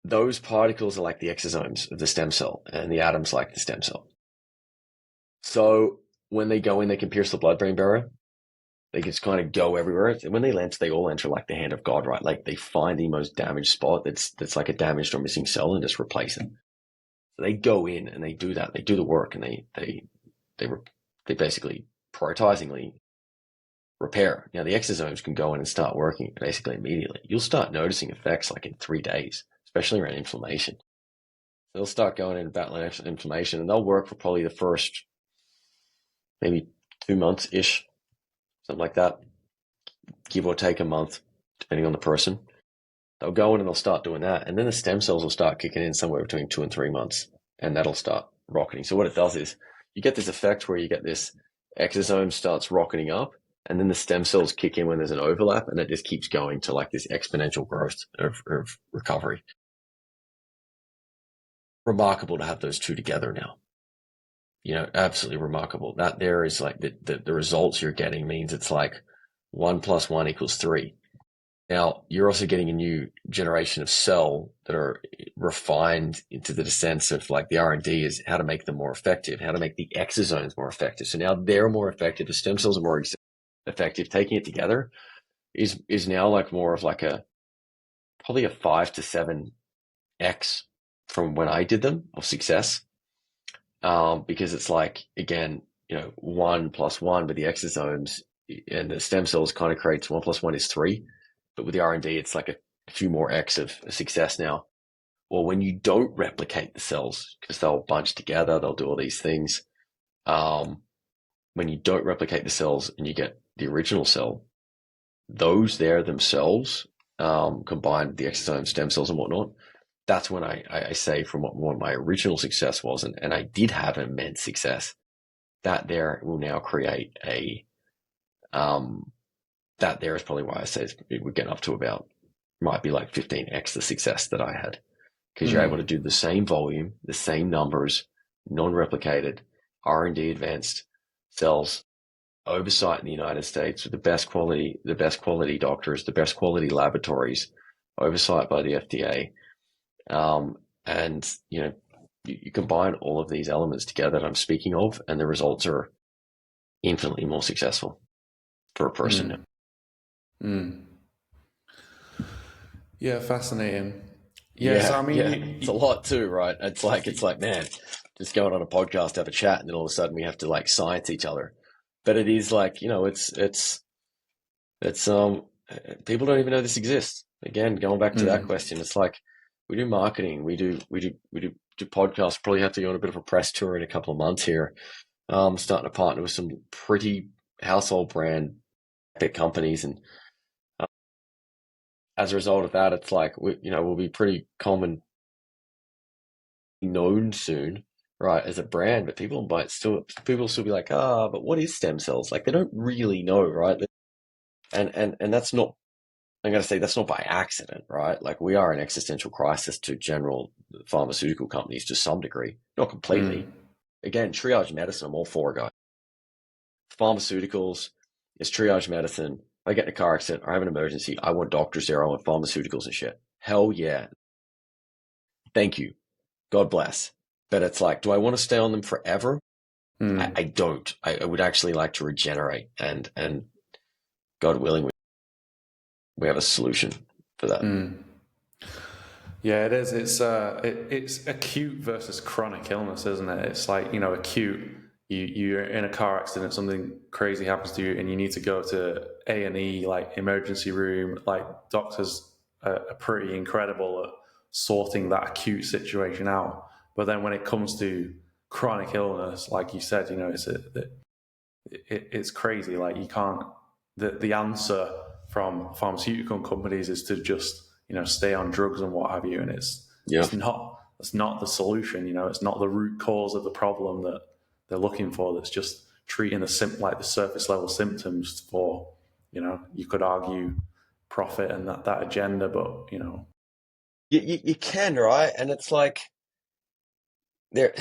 those particles are like the exosomes of the stem cell, and the atoms like the stem cell. So when they go in, they can pierce the blood-brain barrier, They just kind of go everywhere. When they all enter like the hand of God, right? Like they find the most damaged spot that's like a damaged or missing cell and just replace it. So they go in and they do that. They do the work, and they basically prioritizingly repair. Now the exosomes can go in and start working basically immediately. You'll start noticing effects like in 3 days, especially around inflammation. They'll start going in and battling inflammation, and they'll work for probably the first maybe 2 months ish, something like that, give or take a month, depending on the person. They'll go in and they'll start doing that, and then the stem cells will start kicking in somewhere between 2 and 3 months, and that'll start rocketing. So what it does is you get this effect where you get this exosome starts rocketing up, and then the stem cells kick in when there's an overlap, and it just keeps going to like this exponential growth of recovery. Remarkable to have those two together now. Absolutely remarkable. That there is like the results you're getting means it's like 1 + 1 = 3. Now, you're also getting a new generation of cell that are refined into the sense of like the R&D is how to make them more effective, how to make the exosomes more effective. So now they're more effective. The stem cells are more effective. Taking it together is now like more of like probably a 5 to 7x from when I did them of success. Because it's like, again, 1 + 1 with the exosomes and the stem cells kind of creates 1 + 1 = 3. But with the R&D, it's like a few more X of success now. Well, when you don't replicate the cells, because they'll bunch together, they'll do all these things. When you don't replicate the cells and you get the original cell, those there themselves, combined with the exosome stem cells and whatnot, that's when I say from what my original success was, and I did have immense success, that there will now create that there is probably why I say we're getting up to about, might be like 15x the success that I had, because you're able to do the same volume, the same numbers, non-replicated, R&D advanced cells, oversight in the United States with the best quality doctors, the best quality laboratories, oversight by the FDA. And you combine all of these elements together that I'm speaking of, and the results are infinitely more successful for a person. Yeah, fascinating. Yeah, so I mean, it's a lot too, right? It's like, man, just going on a podcast, have a chat, and then all of a sudden we have to like science each other. But it is like, it's people don't even know this exists. Again, going back to that question, it's like we do marketing, we do podcasts. Probably have to go on a bit of a press tour in a couple of months here. Starting to partner with some pretty household brand epic companies, and as a result of that, it's like we'll be pretty common known soon, right, as a brand. But people will still be like, but what is stem cells? Like they don't really know, right? And that's not. I'm going to say that's not by accident, right? Like we are an existential crisis to general pharmaceutical companies to some degree, not completely. Again, triage medicine, I'm all for, guys. Pharmaceuticals is triage medicine. I get in a car accident or I have an emergency, I want doctors there, I want pharmaceuticals and shit. Hell yeah. Thank you. God bless. But it's like, do I want to stay on them forever? I don't. I would actually like to regenerate, and God willing, we have a solution for that. Yeah, it is. It's acute versus chronic illness, isn't it? It's like, acute, you're in a car accident, something crazy happens to you and you need to go to A&E, like emergency room. Like doctors are pretty incredible at sorting that acute situation out. But then when it comes to chronic illness, like you said, it's crazy. Like you can't, the answer from pharmaceutical companies is to just, stay on drugs and what have you. And it's not the solution, it's not the root cause of the problem that they're looking for. That's just treating the surface level symptoms for, you could argue profit and that agenda, but you can, right? And it's like there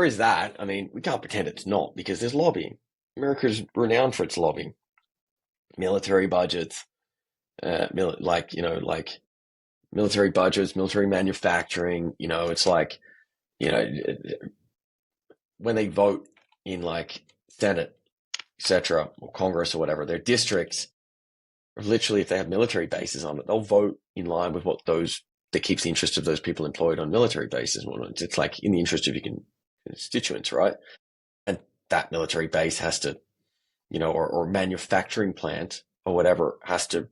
is that. I mean, we can't pretend it's not, because there's lobbying. America's renowned for its lobbying, military budgets, military budgets, military manufacturing. It's like, when they vote in like Senate, etc., or Congress or whatever, their districts, literally, if they have military bases on it, they'll vote in line with what that keeps the interest of those people employed on military bases. It's like in the interest of your constituents, right? And that military base has to, or manufacturing plant or whatever has to,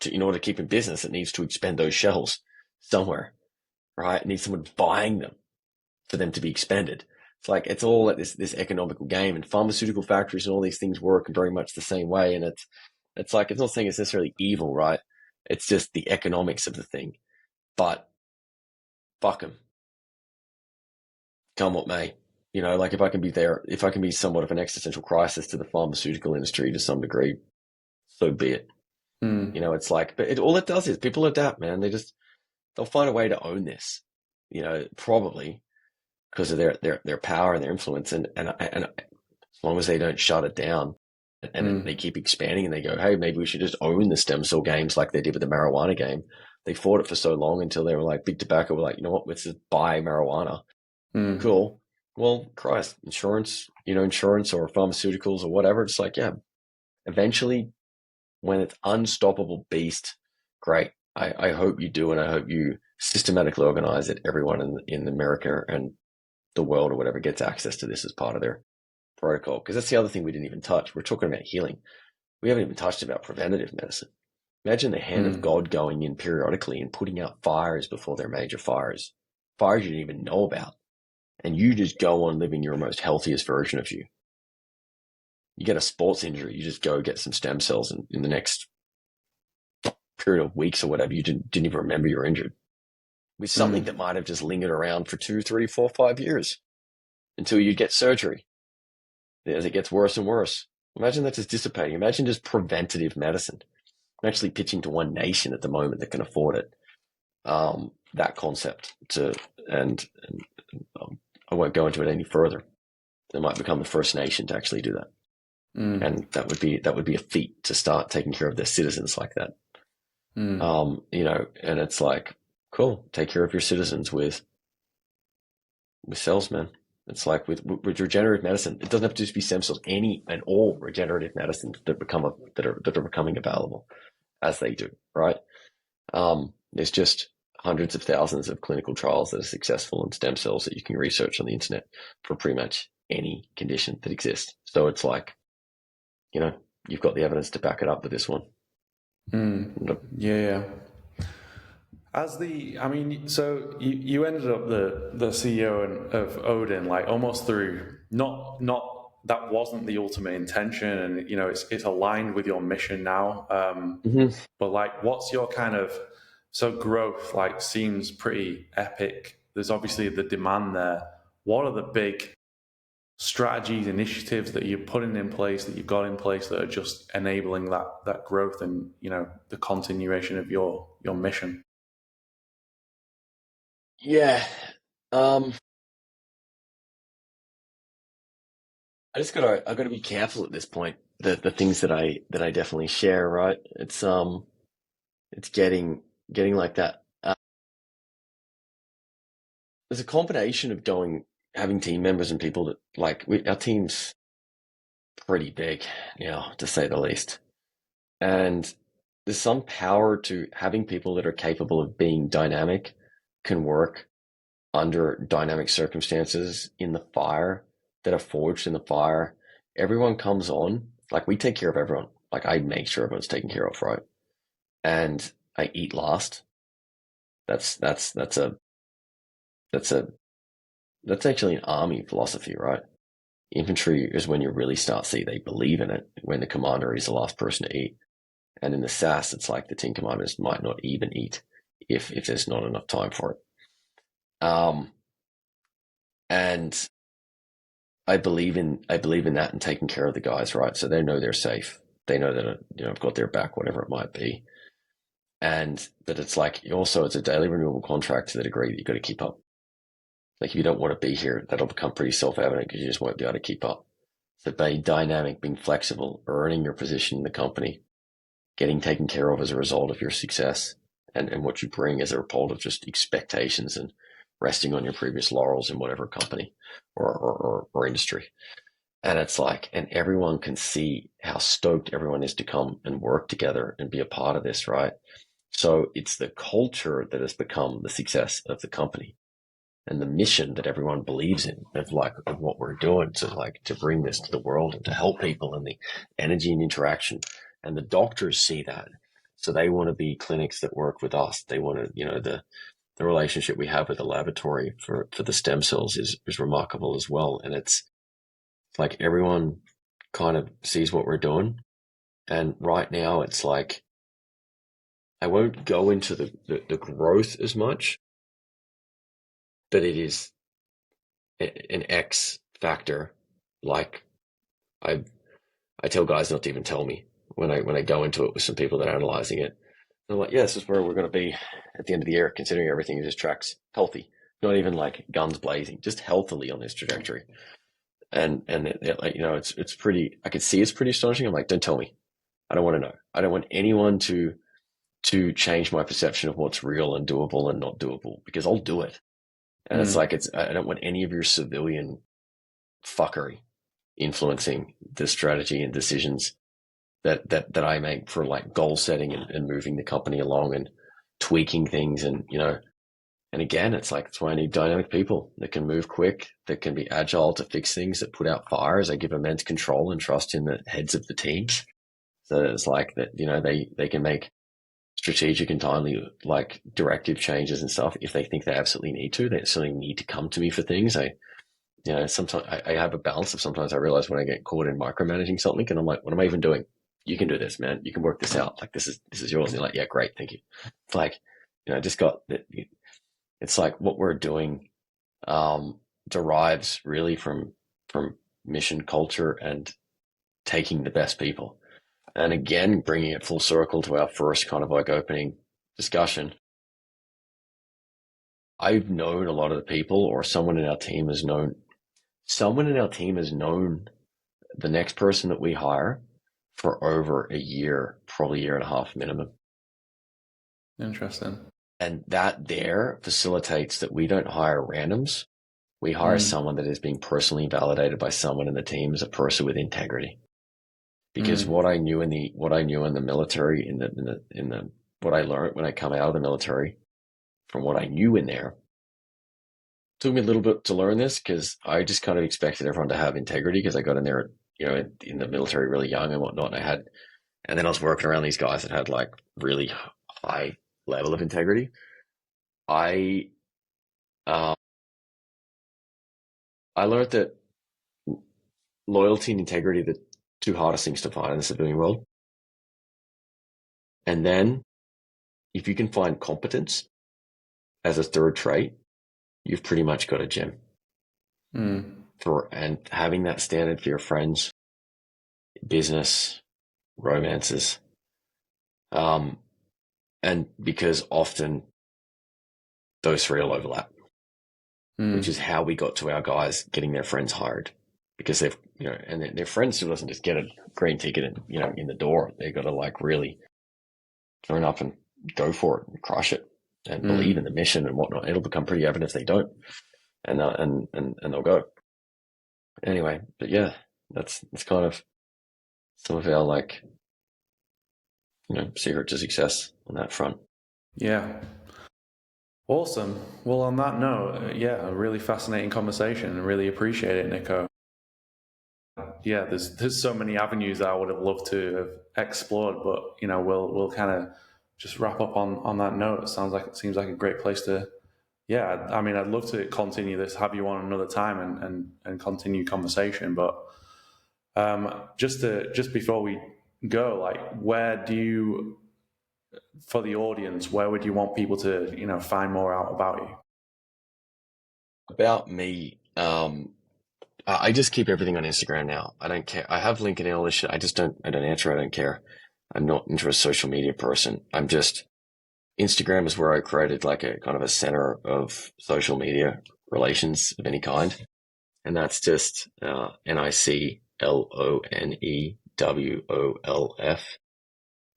in order to keep in business, it needs to expend those shells somewhere, right? It needs someone buying them for them to be expended. It's like, it's all at this economical game, and pharmaceutical factories and all these things work very much the same way. And it's like, it's not saying it's necessarily evil, right? It's just the economics of the thing. But fuck them. Come what may. Like if I can be somewhat of an existential crisis to the pharmaceutical industry to some degree, so be it. It's like, but all it does is people adapt, man. They'll find a way to own this, probably because of their power and their influence. And as long as they don't shut it down and they keep expanding and they go, hey, maybe we should just own the stem cell games like they did with the marijuana game. They fought it for so long until they were like, big tobacco were like, you know what, let's just buy marijuana. Cool. Well, Christ, insurance or pharmaceuticals or whatever. It's like, yeah, eventually when it's unstoppable beast, great. I hope you do. And I hope you systematically organize it. Everyone in America and the world or whatever gets access to this as part of their protocol. Because that's the other thing we didn't even touch. We're talking about healing. We haven't even touched about preventative medicine. Imagine the hand of God going in periodically and putting out fires before they're major fires you didn't even know about. And you just go on living your most healthiest version of you. You get a sports injury, you just go get some stem cells in the next period of weeks or whatever. You didn't even remember you're injured. With something that might have just lingered around for 2, 3, 4, 5 years until you get surgery as it gets worse and worse. Imagine that just dissipating. Imagine just preventative medicine. I'm actually pitching to one nation at the moment that can afford it. That concept and I won't go into it any further. They might become the first nation to actually do that. And that would be a feat to start taking care of their citizens like that. And it's like, cool, take care of your citizens with cells, man. It's like with regenerative medicine, it doesn't have to just be stem cells. Any and all regenerative medicines that are becoming available as they do, right? There's just hundreds of thousands of clinical trials that are successful in stem cells that you can research on the internet for pretty much any condition that exists. So it's like, you've got the evidence to back it up with this one. Yeah. So you ended up the CEO of Odin, like almost through not that wasn't the ultimate intention, and it's aligned with your mission now. But like, what's your kind of growth? Like, seems pretty epic. There's obviously the demand there. What are the big strategies, initiatives that you're putting in place, that you've got in place, that are just enabling that growth and the continuation of your mission? Yeah. I've got to be careful at this point. The things that I definitely share, right? It's getting like that. There's a combination of having team members and people that our team's pretty big, to say the least. And there's some power to having people that are capable of being dynamic, can work under dynamic circumstances in the fire, that are forged in the fire. Everyone comes on, like we take care of everyone. Like I make sure everyone's taken care of, right? And I eat last. That's actually an army philosophy, right? Infantry is when you really start to see they believe in it, when the commander is the last person to eat. And in the SAS, it's like the team commanders might not even eat if there's not enough time for it. And I believe in that and taking care of the guys, right? So they know they're safe. They know that I've got their back, whatever it might be. But it's like also it's a daily renewable contract to the degree that you've got to keep up. Like if you don't want to be here, that'll become pretty self-evident because you just won't be able to keep up. So being dynamic, being flexible, earning your position in the company, getting taken care of as a result of your success and what you bring as a result of just expectations and resting on your previous laurels in whatever company or industry. And it's like, and everyone can see how stoked everyone is to come and work together and be a part of this, right? So it's the culture that has become the success of the company and the mission that everyone believes in of what we're doing to bring this to the world and to help people, and the energy and interaction. And the doctors see that. So they want to be clinics that work with us. They want to, the relationship we have with the laboratory for the stem cells is remarkable as well. And it's like everyone kind of sees what we're doing. And right now it's like, I won't go into the growth as much, but it is an X factor. Like I tell guys not to even tell me when I go into it with some people that are analyzing it. They're like, yeah, this is where we're going to be at the end of the year, considering everything just tracks healthy, not even like guns blazing, just healthily on this trajectory. And it's pretty. I could see it's pretty astonishing. I'm like, don't tell me. I don't want to know. I don't want anyone to change my perception of what's real and doable and not doable, because I'll do it. And it's like, I don't want any of your civilian fuckery influencing the strategy and decisions that I make for like goal setting and moving the company along and tweaking things. And, and again, it's like, that's why I need dynamic people that can move quick, that can be agile to fix things, that put out fires. I give immense control and trust in the heads of the teams. So it's like that, they can make strategic and timely, like directive changes and stuff if they think they absolutely need to. They certainly need to come to me for things. Sometimes I have a balance of, sometimes I realize when I get caught in micromanaging something and I'm like, what am I even doing? You can do this, man. You can work this out. Like, this is yours. And you're like, yeah, great. Thank you. It's like, it's like what we're doing, derives really from mission, culture, and taking the best people. And again, bringing it full circle to our first kind of like opening discussion. I've known a lot of the people, or someone in our team has known the next person that we hire for over a year, probably a year and a half minimum. Interesting. And that there facilitates that we don't hire randoms. We hire someone that is being personally validated by someone in the team as a person with integrity. Because what I knew in the military, what I learned when I come out of the military, from what I knew in there, took me a little bit to learn this, because I just kind of expected everyone to have integrity, because I got in there, in the military really young and whatnot. And then I was working around these guys that had like really high level of integrity. I learned that loyalty and integrity are the two hardest things to find in the civilian world. And then if you can find competence as a third trait, you've pretty much got a gem. And having that standard for your friends, business, romances, and because often those three will overlap, which is how we got to our guys getting their friends hired, because they've, and their friends still doesn't just get a green ticket and, in the door. They've got to like really turn up and go for it and crush it and believe in the mission and whatnot. It'll become pretty evident if they don't, and they'll go anyway. But yeah, that's kind of some of our like, secret to success on that front. Yeah. Awesome. Well, on that note, a really fascinating conversation, and really appreciate it, Nico. Yeah, there's so many avenues that I would have loved to have explored, but we'll kind of just wrap up on that note. It seems like a great place to. Yeah, I mean, I'd love to continue this, have you on another time, and continue conversation. But just before we go, like, for the audience, where would you want people to find more out about you? About me, I just keep everything on Instagram now. I don't care. I have LinkedIn and all this shit. I don't answer. I don't care. I'm not into a social media person. Instagram is where I created like a kind of a center of social media relations of any kind. And that's just NICLONEWOLF,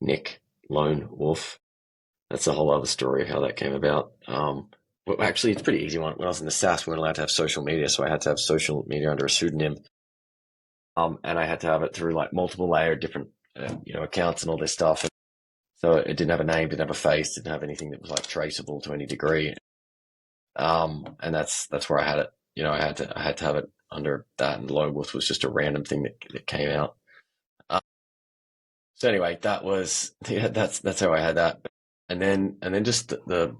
Nick Lone Wolf. That's a whole other story of how that came about. Well, actually, it's a pretty easy one. When I was in the SAS, we weren't allowed to have social media, so I had to have social media under a pseudonym. And I had to have it through like multiple layered different, accounts and all this stuff. And so it didn't have a name, didn't have a face, didn't have anything that was like traceable to any degree. And that's where I had it. I had to have it under that, and Longworth was just a random thing that came out. So anyway, that's how I had that. And then just the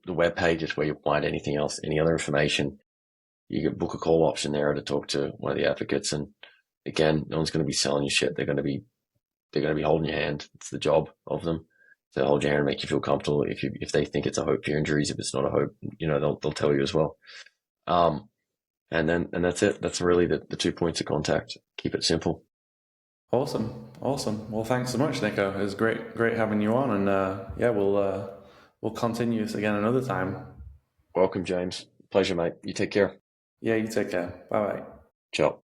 web pages where you find anything else, any other information. You can book a call option there to talk to one of the advocates. And again, no one's going to be selling you shit. They're going to be holding your hand. It's the job of them to hold your hand and make you feel comfortable. If they think it's a hope for your injuries, if it's not a hope, they'll tell you as well. And that's it. That's really the 2 points of contact. Keep it simple. Awesome. Well, thanks so much, Nico. It was great having you on, and we'll continue this again another time. Welcome, James. Pleasure, mate. You take care. Yeah, you take care. Bye bye. Ciao.